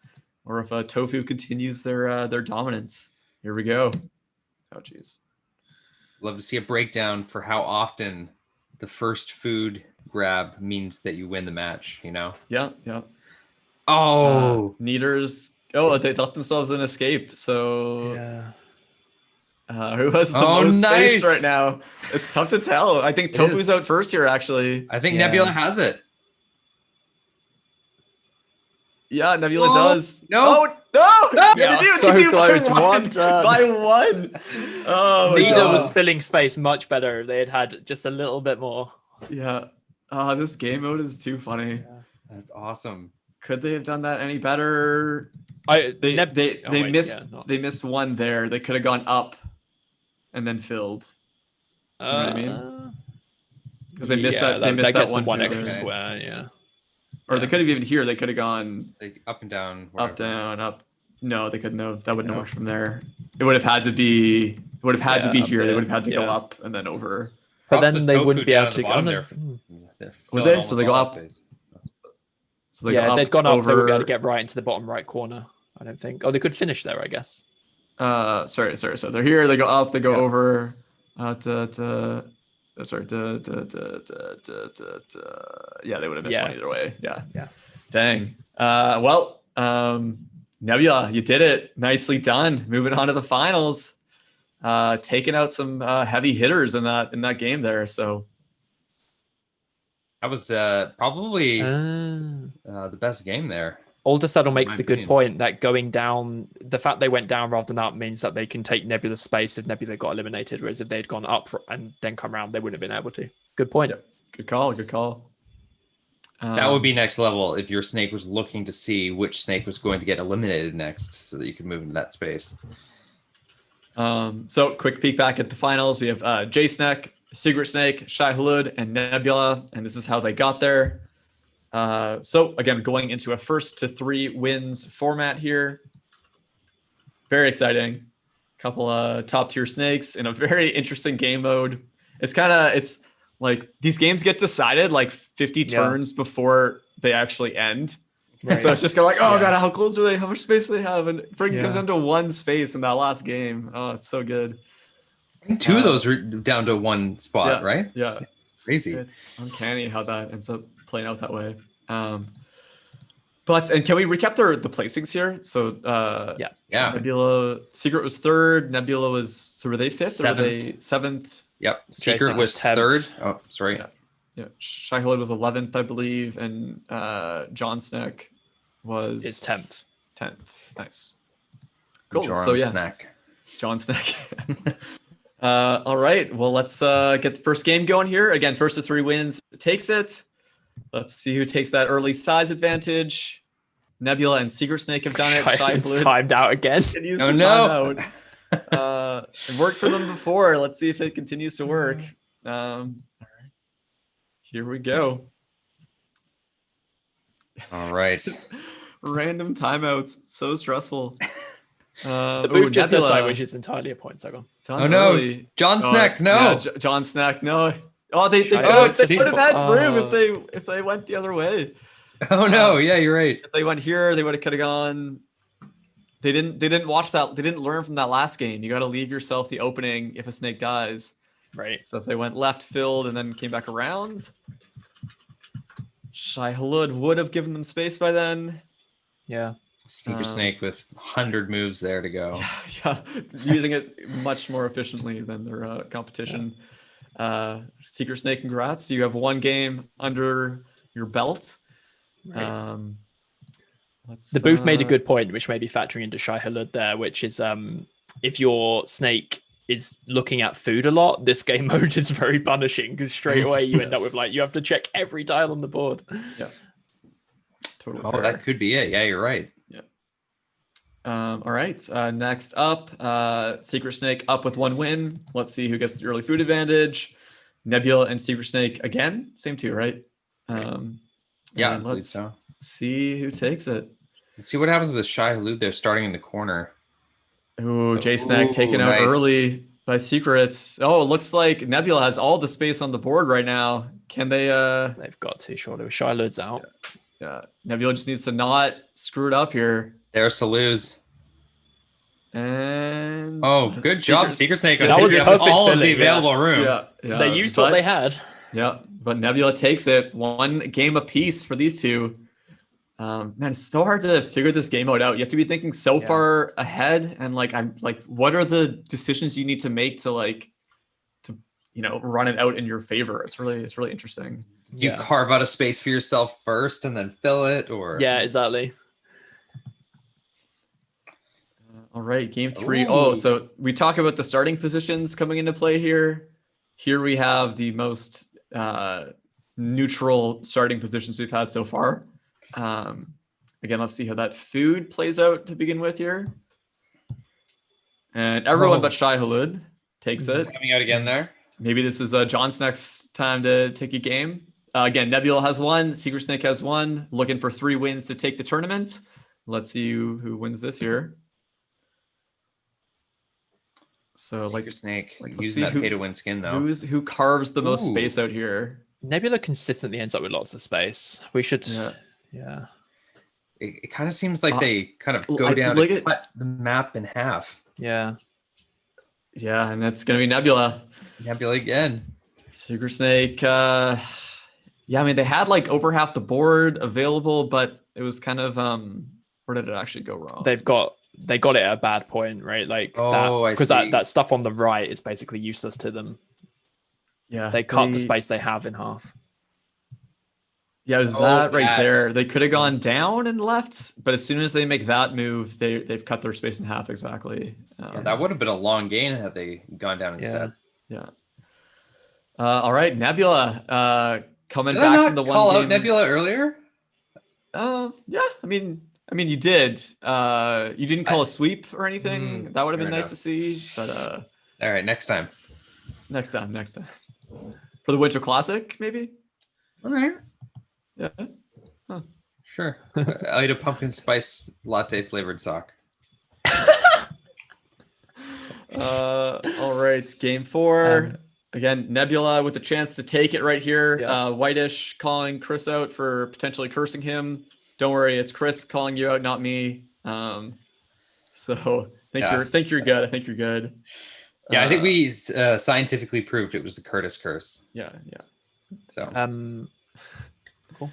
or if Tofu continues their dominance. Here we go. Oh, geez. Love to see a breakdown for how often the first food grab means that you win the match, you know? Yeah. Oh, Neaters. Oh, they left themselves an escape. So Yeah. who has the most space nice. right now? It's tough to tell. I think Tofu's is. out first here, actually. I think Yeah. Nebula has it. Yeah, Nebula Oh, does. no. Oh, no! Yeah, They so do close. by One turn. By one. Oh, my Leader God. was filling space much better if they had just a little bit more. Yeah. This game mode is too funny. That's awesome. Could they have done that any better? They They missed one there. They could have gone up and then filled. You know what I mean? Because they missed that. They missed that gets one the one through extra there. square. Yeah. Or they could have even here. They could have gone Like up and down. up, whatever. down, up. No, they couldn't have. That wouldn't have worked from there. It would have had to be. It would have had to be up here. They there. would have had to go Yeah. up and then over. But Props then to they Tofu wouldn't be down able at the to. bottom Oh, there. no. They're Would filling they? almost So they go all up. that space. So they Yeah, go if up, they'd gone up, they wouldn't be able over- to get right into the bottom right corner. I don't think. Oh, they could finish there, I guess. Sorry. So they're here. They go up. They go Yeah. over. Yeah, they would have missed Yeah. one either way. Yeah. Yeah. Dang. Nebula, you did it. Nicely done. Moving on to the finals. Taking out some heavy hitters in that game there. So That was probably Uh, the best game there. Aldersaddle makes my the good opinion. point that going down, the fact they went down rather than up means that they can take Nebula's space if Nebula got eliminated, whereas if they'd gone up and then come around, they wouldn't have been able to. Good point. Yep. Good call. Good call. That would be next level if your snake was looking to see which snake was going to get eliminated next so that you could move into that space. So quick peek back at the finals. We have J-Snack, Secret Snake, Shai Hulud, and Nebula, and this is how they got there. So again, going into a 1st to 3 wins format here. Very exciting. Couple top tier snakes in a very interesting game mode. It's like these games get decided like 50 turns before they actually end. Right. So it's just kind of like, oh Yeah. God, how close are they? How much space do they have? And it comes Yeah. down to one space in that last game. Oh, it's so good. I think two of those were down to one spot, right? Yeah. It's crazy. It's uncanny how that ends up playing out that way. But can we recap the placings here? So Yeah. Nebula Secret was 3rd. Nebula was, so were they 5th or were they 7th? Yep. Jason Secret was was 10th. 3rd. Oh, sorry. Yeah. Yeah. Shai Hulud was 11th, I believe, and John Snack was It's 10th. 10th. Nice. Cool. Jar So on yeah, snack. John Snack. All right. Well, let's get the first game going here. Again, 1st to 3 wins takes it. Let's see who takes that early size advantage. Nebula and Secret Snake have done it. Shai It's Hulud timed out again. continues Oh, to no. time out. It worked for them before. Let's see if it continues to work. All right. Here we go. All right. Random timeouts. So stressful. The booth just says Nebula. which is entirely a point. So Done Oh, no. early. John Snack, no. Yeah, John Snack, no. Oh, they could Oh, have, they would have had room oh. if they went the other way. Oh, no. Yeah, you're right. If they went here, they would have could have gone. They didn't watch that. They didn't learn from that last game. You got to leave yourself the opening if a snake dies. right. So if they went left, filled, and then came back around, Shai Hulud would have given them space by then. Yeah. Secret Snake with 100 moves there to go. Yeah, using it much more efficiently than their competition. Secret Snake, congrats. You have one game under your belt. Right. The booth made a good point, which may be factoring into Shai Hulud there, which is if your snake is looking at food a lot, this game mode is very punishing because straight away you end up with like you have to check every tile on the board. Yeah. Totally. Oh, fair. that could be it. Yeah, you're right. All right. Next up, Secret Snake up with 1 win. Let's see who gets the early food advantage. Nebula and Secret Snake again. Same 2, right? Yeah, I and believe let's so. see who takes it. Let's see what happens with Shai Hulud there starting in the corner. Ooh, J-Snack taken out nice. early by Secrets. Oh, it looks like Nebula has all the space on the board right now. Can they They've got to, surely. Shai Hulud's out. Yeah, Nebula just needs to not screw it up here. There's to lose. And Oh, good job, Secret Snake. That was Secret perfect all of the filling, available room. Yeah. They used what they had. Yeah, but Nebula takes it. One game apiece for these two. Man, it's so hard to figure this game mode out. You have to be thinking so far ahead, and I'm like, what are the decisions you need to make to run it out in your favor? It's really interesting. You carve out a space for yourself first and then fill it, or exactly. All right, game 3. Ooh. Oh, so we talk about the starting positions coming into play here. Here we have the most neutral starting positions we've had so far. Again, let's see how that food plays out to begin with here. And everyone but Shai Hulud takes it. coming out again there. Maybe this is John's next time to take a game. Again, Nebula has 1, Secret Snake has 1, looking for 3 wins to take the tournament. Let's see who wins this here. So Secret Snake let's using see that pay-to-win skin though. who carves the most Ooh. space out here? Nebula consistently ends up with lots of space. We should, Yeah. It kind of seems like they kind of go down and cut the map in half. Yeah, and that's gonna be Nebula. Nebula again. Secret Snake. I mean, they had over half the board available, but it was kind of where did it actually go wrong? they got it at a bad point, right? Because that stuff on the right is basically useless to them. Yeah, They cut the space they have in half. Yeah, it was that right there. They could have gone down and left, but as soon as they make that move, they've cut their space in half exactly. That would have been a long gain had they gone down instead. Yeah. All right, Nebula coming Did back I not from the call one out game. Nebula earlier? Yeah, I mean you did. You didn't call a sweep or anything. That would have been nice to see. But all right, next time. Next time. For the Winter Classic, maybe. All right. Yeah. Sure. I ate a pumpkin spice latte flavored sock. All right, game 4. Again, Nebula with the chance to take it right here. Whitish calling Chris out for potentially cursing him. Don't worry, it's Chris calling you out, not me. So I think you're good. I think you're good. Yeah, I think we scientifically proved it was the Curtis curse. Yeah. So cool.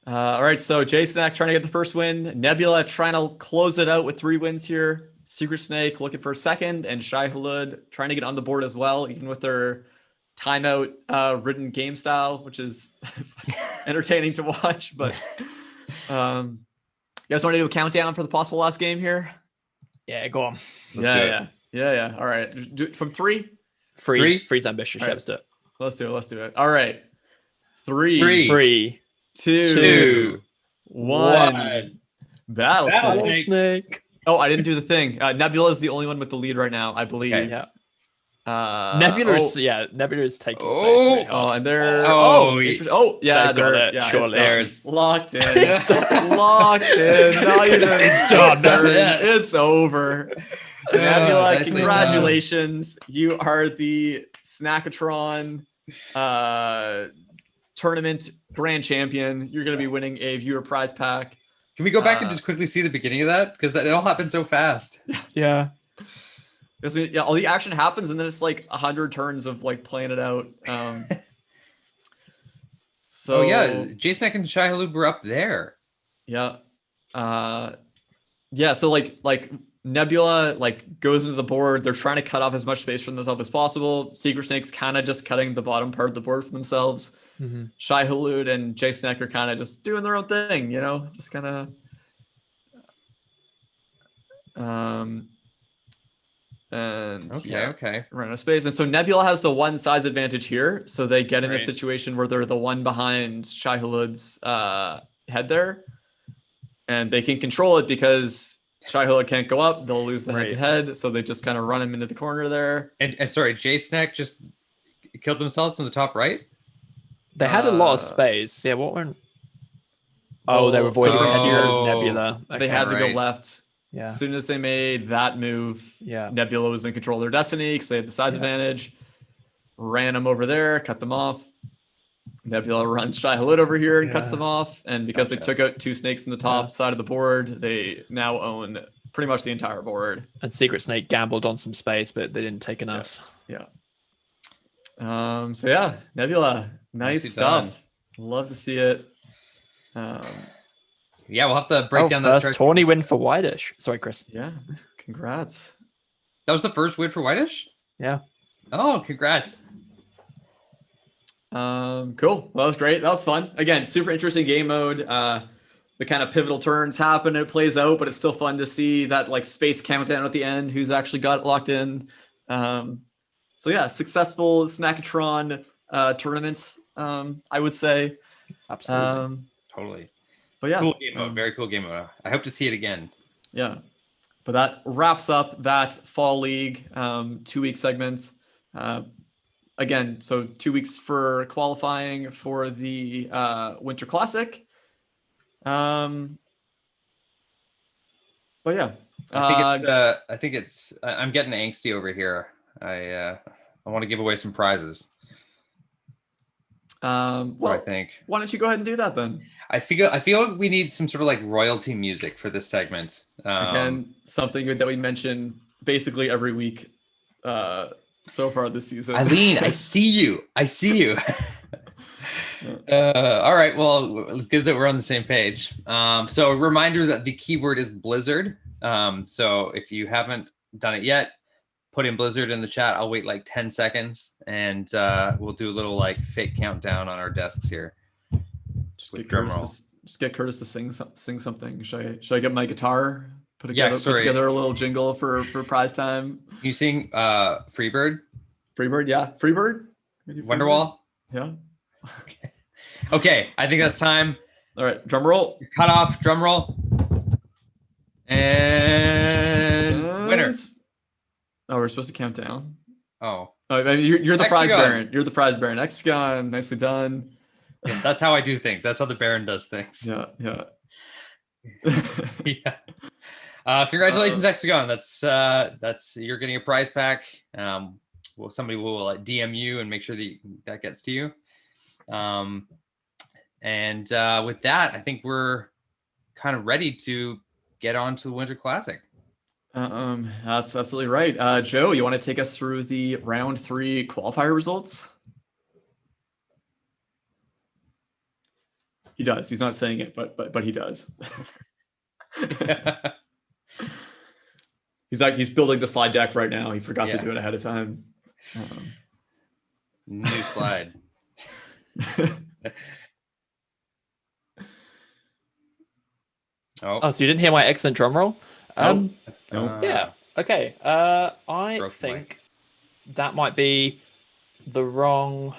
All right, so Snack trying to get the first win. Nebula trying to close it out with 3 wins here. Secret Snake looking for a second, and Shai Hulud trying to get on the board as well, even with their timeout ridden game style, which is entertaining to watch. But you guys want to do a countdown for the possible last game here? Yeah, go on. Let's do it. Yeah. All right, do it from 3. Freeze ambitious. All right. Let's do it. Let's do it. All right, 3, 3, 2, 1. Battlesnake. Oh, I didn't do the thing. Nebula is the only one with the lead right now, I believe. Okay. Yeah. Nebula is taking space. Really hard. And they're They've got it. Yeah, Surely. there's locked in. Locked in. Not even It's done. It's over. Nebula, nicely congratulations. You are the Snack-a-tron tournament grand champion. You're going to be winning a viewer prize pack. can we go back and just quickly see the beginning of that? Because it all happened so fast. Yeah. Because all the action happens and then it's 100 turns of playing it out. So Snack and Shai Hulud were up there. Yeah. So Nebula goes into the board. They're trying to cut off as much space for themselves as possible. Secret Snake's kind of just cutting the bottom part of the board for themselves. Mm-hmm. Shai Hulud and Snack are kind of just doing their own thing, just kind of. Okay. Run out of space. And so Nebula has the one size advantage here. So they get in a situation where they're the one behind Shai Hulud's head there. And they can control it because Shai Hulud can't go up. They'll lose the head-to-head. So they just kind of run him into the corner there. And sorry, Snack just killed themselves from the top right? They had a lot of space. Yeah, what went? Oh, they were avoiding Nebula. Okay. They had to go left. Yeah. As soon as they made that move, Nebula was in control of their destiny because they had the size advantage. Ran them over there, cut them off. Nebula runs Shy Halud over here and cuts Yeah. them off. And because they Gotcha. took out 2 snakes in the top Yeah. side of the board, they now own pretty much the entire board. And Secret Snake gambled on some space, but they didn't take enough. Yeah. So yeah, Nebula, nice Nicely stuff. done. Love to see it. Yeah, we'll have to break down that first stretch. tourney win for Whitish. Sorry, Chris. Yeah, congrats. That was the first win for Whitish? Yeah. Oh, congrats. Cool. Well, that was great. That was fun. Again, super interesting game mode. The kind of pivotal turns happen, it plays out, but it's still fun to see that like space countdown at the end, who's actually got it locked in. So yeah, successful Snack-a-tron tournaments, I would say. Absolutely. Totally. But yeah, Cool game mode. Very cool game mode. I hope to see it again. yeah. But that wraps up that Fall League 2-week segments. Again, so 2 weeks for qualifying for the Winter Classic. But yeah, I think it's I'm getting angsty over here. I want to give away some prizes. well, I think why don't you go ahead and do that then? I feel like we need some sort of like royalty music for this segment. Again, something that we mention basically every week so far this season. Eileen, I see you. All right. Well, it's good that we're on the same page. So a reminder that the keyword is Blizzard. So if you haven't done it yet, put in Blizzard in the chat. I'll wait like 10 seconds and we'll do a little like fake countdown on our desks here. Just with get drum Curtis roll. just get Curtis to sing something. Should I get my guitar? Put Yeah, together a little jingle for prize time. Can you sing Freebird? Freebird, yeah. Freebird? Maybe Freebird? Wonderwall? Yeah. Okay, I think that's time. All right, drum roll. Cut off, drum roll. And winner. Oh, we're supposed to count down. Oh, Oh, I mean, you're the prize Hexagon. baron. You're the prize baron. Hexagon, nicely done. yeah, that's how I do things. That's how the Baron does things. Yeah, yeah. Yeah. Congratulations, Hexagon. That's you're getting a prize pack. Well, somebody will DM you and make sure that gets to you. And with that, I think we're kind of ready to get on to the Winter Classic. That's absolutely right. Joe, you want to take us through the round 3 qualifier results? He does. He's not saying it, but he does. He's building the slide deck right now. He forgot to do it ahead of time. New slide. Oh, so you didn't hear my excellent drum roll? Nope. Yeah. Okay. I Broke think that might be the wrong.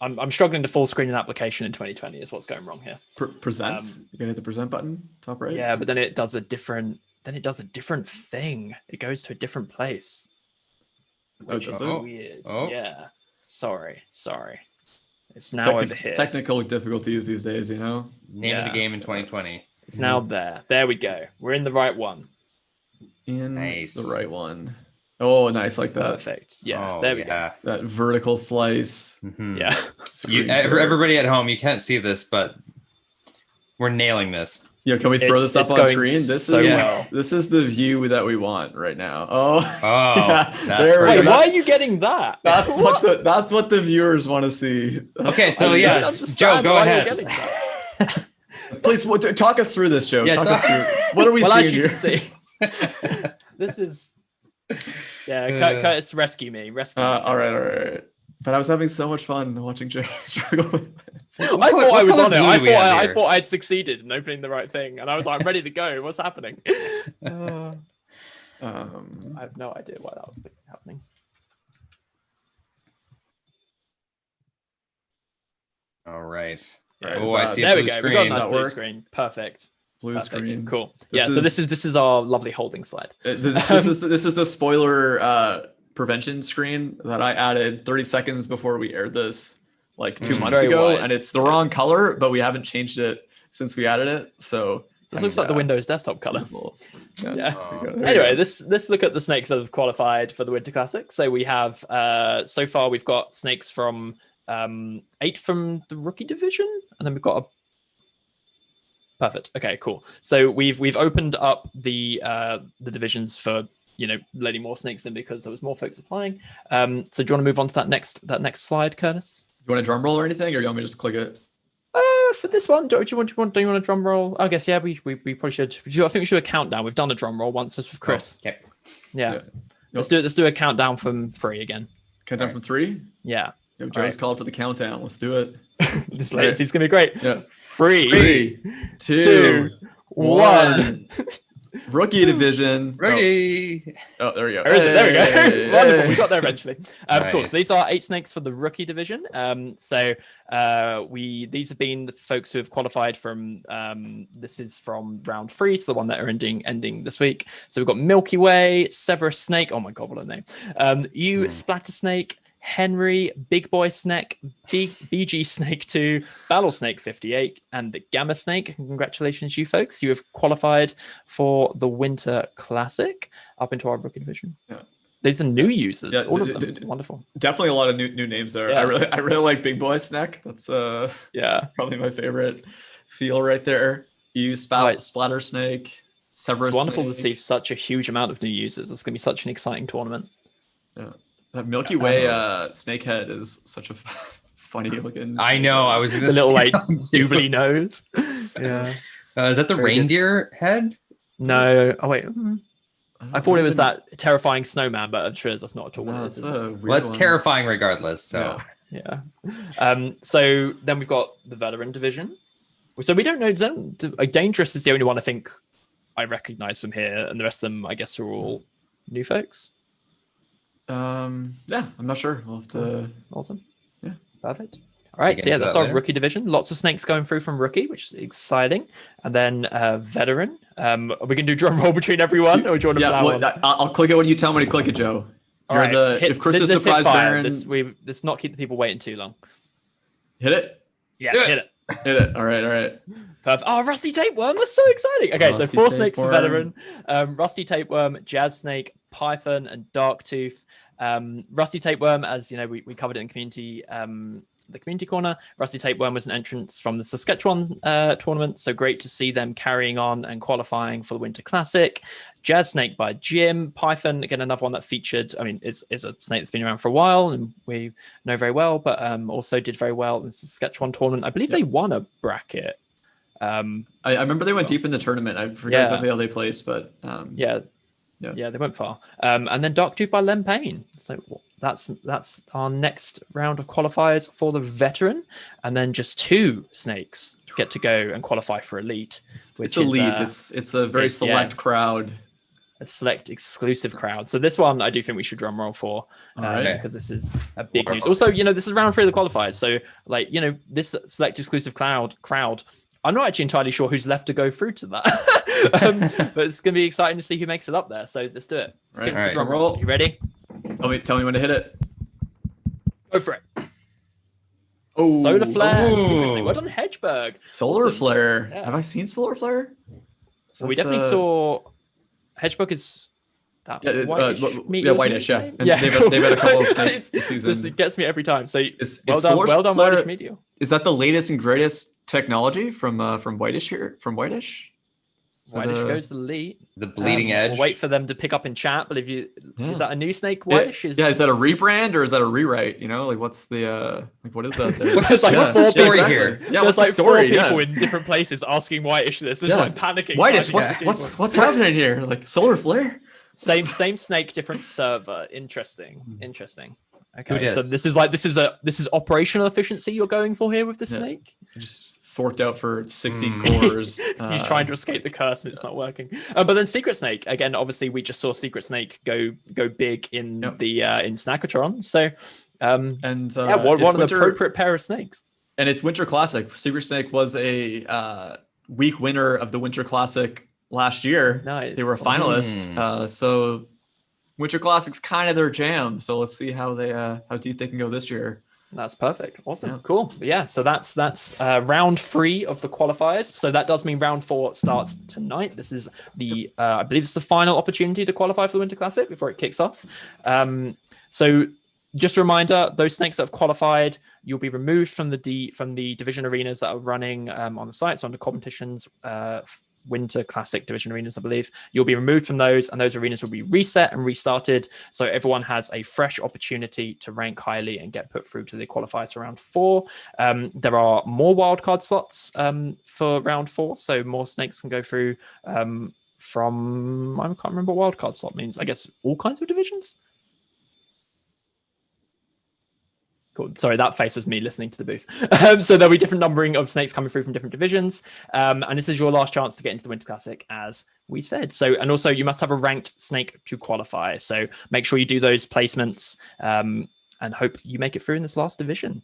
I'm struggling to full screen an application in 2020 is what's going wrong here. Present. You gonna hit the present button, top right? Yeah, but then it does a different. Then it does a different thing. It goes to a different place. Oh, Which does is it? weird. Oh. Yeah. Sorry. It's now over here. Technical difficulties these days, you know. Name of Yeah. the game in 2020. It's now there. There we go. We're in the right one. In Nice. the right one. Oh, nice, like that. Perfect. Yeah. Oh, there we yeah. That vertical slice. Mhm. go. Yeah. Screen share. Everybody at home, you can't see this, but we're nailing this. Yeah, can we throw It's- this up it's on going screen? This so is well. this is the view that we want right now. Oh, Oh, yeah, that's there we Wait, go. why are you getting that? That's what the viewers want to see. Okay, so I yeah, don't Joe, understand go why you're ahead. getting that. Please talk us through this, Joe. Yeah, talk us talk- through. What are we Well, as seeing you here? can see, this is. Yeah, Curtis, rescue me. Rescue me. All right, Curtis. all right. But I was having so much fun watching Joe struggle with this. I What thought I was color on it. blue I do we have thought I here? thought I'd succeeded in opening the right thing, and I was like, I'm ready to go. What's happening? I have no idea why that was happening. All right. Right, Oh, I see. There a we blue go. We got a screen. nice That blue work? screen. Perfect. Blue Perfect. screen. Cool. This Yeah. So this is our lovely holding slide. This is the spoiler prevention screen that I added 30 seconds before we aired this like 2 Mm. months Very ago, wise. and it's the wrong color, but we haven't changed it since we added it. So This looks like the Windows desktop color. beautiful. Yeah. Oh. There you go, there you Anyway, go. let's look at the snakes that have qualified for the Winter Classic. So we have so far we've got snakes from 8 from the rookie division, and then we've got a perfect. Okay, cool. So we've opened up the divisions for letting more snakes in because there was more folks applying. So do you want to move on to that next slide, Curtis? You want a drum roll or anything, or you want me to just click it? For this one, do you want a drum roll? I guess we probably should. I think we should do a countdown. We've done a drum roll once with Chris. Okay. Yeah. Let's do a countdown from 3 again. Countdown from 3? Yeah. Yo, Joe's called for the countdown. Let's do it. This latency's gonna be great. Yeah. 3, 2, 1. Rookie division. Rookie. Oh, there we go. There we go. Hey. Wonderful. We got there eventually. Cool. Nice. So these are 8 snakes for the rookie division. These have been the folks who have qualified from. This is from round 3 to the one that are ending this week. So we've got Milky Way, Severus Snake. Oh my god, what a name! Splatter Snake, Henry, Big Boy Snake, BG Snake 2, Battlesnake 58, and the Gamma Snake. Congratulations, you folks. You have qualified for the Winter Classic up into our rookie division. Yeah. These are new users, Yeah, all of them. Wonderful. Definitely a lot of new names there. Yeah. I really like Big Boy Snack. That's that's probably my favorite feel right there. Splatter Snake, Severus. It's wonderful to Snake. see such a huge amount of new users. It's going to be such an exciting tournament. Yeah. That Milky Way snakehead is such a funny looking. I know. I was The gonna little say like something too. doobly nose. Yeah. Is that the Very good. reindeer head? No. Oh wait. I thought it was that. that terrifying snowman, but I'm sure that's not at all what it is. Well, it's terrifying regardless. So Yeah. So then we've got the veteran division. So we don't know. Dangerous is the only one I think I recognize from here, and the rest of them, I guess, are all new folks. I'm not sure. We'll have to. Awesome. Yeah. Perfect. All right. Get So yeah, into that's that our later. rookie division. Lots of snakes going through from rookie, which is exciting. And then veteran. Are we gonna do drum roll between everyone, or do you want to Yeah, plow on? I'll click it when you tell me to click it, Joe. All right. If Chris is the let's hit prize fire. baron, Let's not keep the people waiting too long. hit it. Yeah, Do it. hit it. Hit it. All right. Perfect. Oh, Rusty Tapeworm. That's so exciting. Okay, so Rusty 4 snakes for Tapeworm. veteran. Rusty Tapeworm, Jazz Snake, Python, and Darktooth. Rusty Tapeworm, as you know, we covered it in community. The community corner. Rusty Tapeworm was an entrance from the Saskatchewan tournament, so great to see them carrying on and qualifying for the Winter Classic. Jazz Snake by Jim. Python, again, another one that featured. I mean, is a snake that's been around for a while and we know very well, but also did very well in the Saskatchewan tournament. I believe they won a bracket. I remember they went deep in the tournament. I forget exactly how they placed, but Yeah, they went far. And then Darktooth by Lem Payne. So that's our next round of qualifiers for the veteran, and then just 2 snakes get to go and qualify for elite. it's elite. It's a very select crowd. A select exclusive crowd. So this one I do think we should drum roll for, right. because this is a big news. Also, this is round 3 of the qualifiers. So this select exclusive crowd. I'm not actually entirely sure who's left to go through to that, but it's going to be exciting to see who makes it up there. So let's do it. Let's give it the drum roll. You ready? Tell me when to hit it. Go for it. Oh, Solar Flare. Ooh. Seriously, well done, Hedgeberg. Solar Awesome. Flare. Yeah. Have I seen Solar Flare? So we definitely saw Hedgeberg is that whitish, yeah. And yeah. they've had a couple of snakes this season. It gets me every time. So Is well Solar done, Flare- Whitish Media. Is that the latest and greatest technology from Whitish here? From Whitish? Whitish goes to the lead. The bleeding We'll edge. wait for them to pick up in chat. But is that a new snake? Yeah, Whitish is is that a rebrand or is that a rewrite? What's the what is that there? What's the story here? Yeah, There's what's like the story? 4 people in different places asking Whitish this. It's like panicking. Whitish, trying to get what's happening here? Like Solar Flare? same snake, different server. Interesting. Okay, Who so dis? this is operational efficiency you're going for here with the snake. Just forked out for 16 cores. He's trying to escape the curse and it's not working. But then Secret Snake again. Obviously, we just saw Secret Snake go big in the in Snack-a-tron. So one of the appropriate pair of snakes. And it's Winter Classic. Secret Snake was a week winner of the Winter Classic last year. Nice. They were a finalist. So Winter Classic's kind of their jam. So let's see how deep they can go this year. That's perfect. Awesome. Yeah. Cool. But yeah, so that's round 3 of the qualifiers. So that does mean round 4 starts tonight. This is the I believe it's the final opportunity to qualify for the Winter Classic before it kicks off. So just a reminder, those snakes that have qualified, you'll be removed from the division arenas that are running on the site. So under competitions, Winter Classic division arenas, I believe. You'll be removed from those, and those arenas will be reset and restarted. So everyone has a fresh opportunity to rank highly and get put through to the qualifiers for round 4. There are more wildcard slots for round 4, so more snakes can go through from, I can't remember what wildcard slot means. I guess all kinds of divisions. Cool. Sorry, that face was me listening to the booth. So there'll be different numbering of snakes coming through from different divisions. And this is your last chance to get into the Winter Classic, as we said. So, and also you must have a ranked snake to qualify. So make sure you do those placements and hope you make it through in this last division.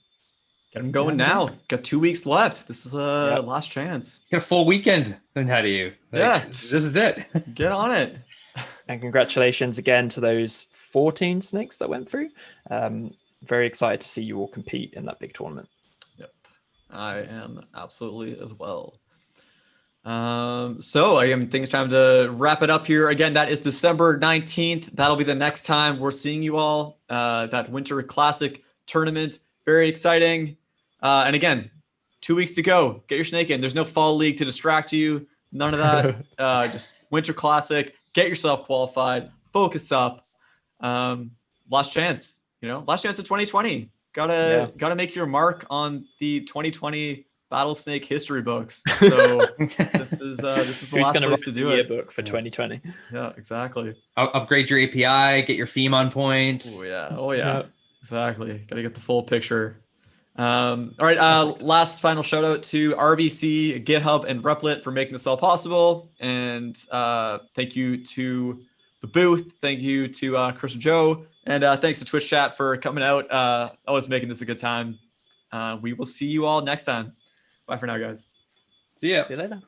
Get them going now. Got 2 weeks left. This is the last chance. Get a full weekend ahead of you. This is it. Get on it. And congratulations again to those 14 snakes that went through. Very excited to see you all compete in that big tournament. Yep, I am absolutely as well. So I think it's time to wrap it up here. Again, that is December 19th. That'll be the next time we're seeing you all. That Winter Classic tournament. Very exciting. And again, 2 weeks to go. Get your snake in. There's no fall league to distract you. None of that. Just Winter Classic. Get yourself qualified. Focus up. Last chance. Last chance of 2020. Gotta make your mark on the 2020 Battlesnake history books. So this is the last place to do it. Book for 2020. Yeah, exactly. Upgrade your API. Get your theme on point. Oh yeah. Exactly. Gotta get the full picture. All right. Last final shout out to RBC, GitHub, and Replit for making this all possible. And thank you to the booth. Thank you to Chris and Joe. And thanks to Twitch chat for coming out. Always making this a good time. We will see you all next time. Bye for now, guys. See ya. See you later.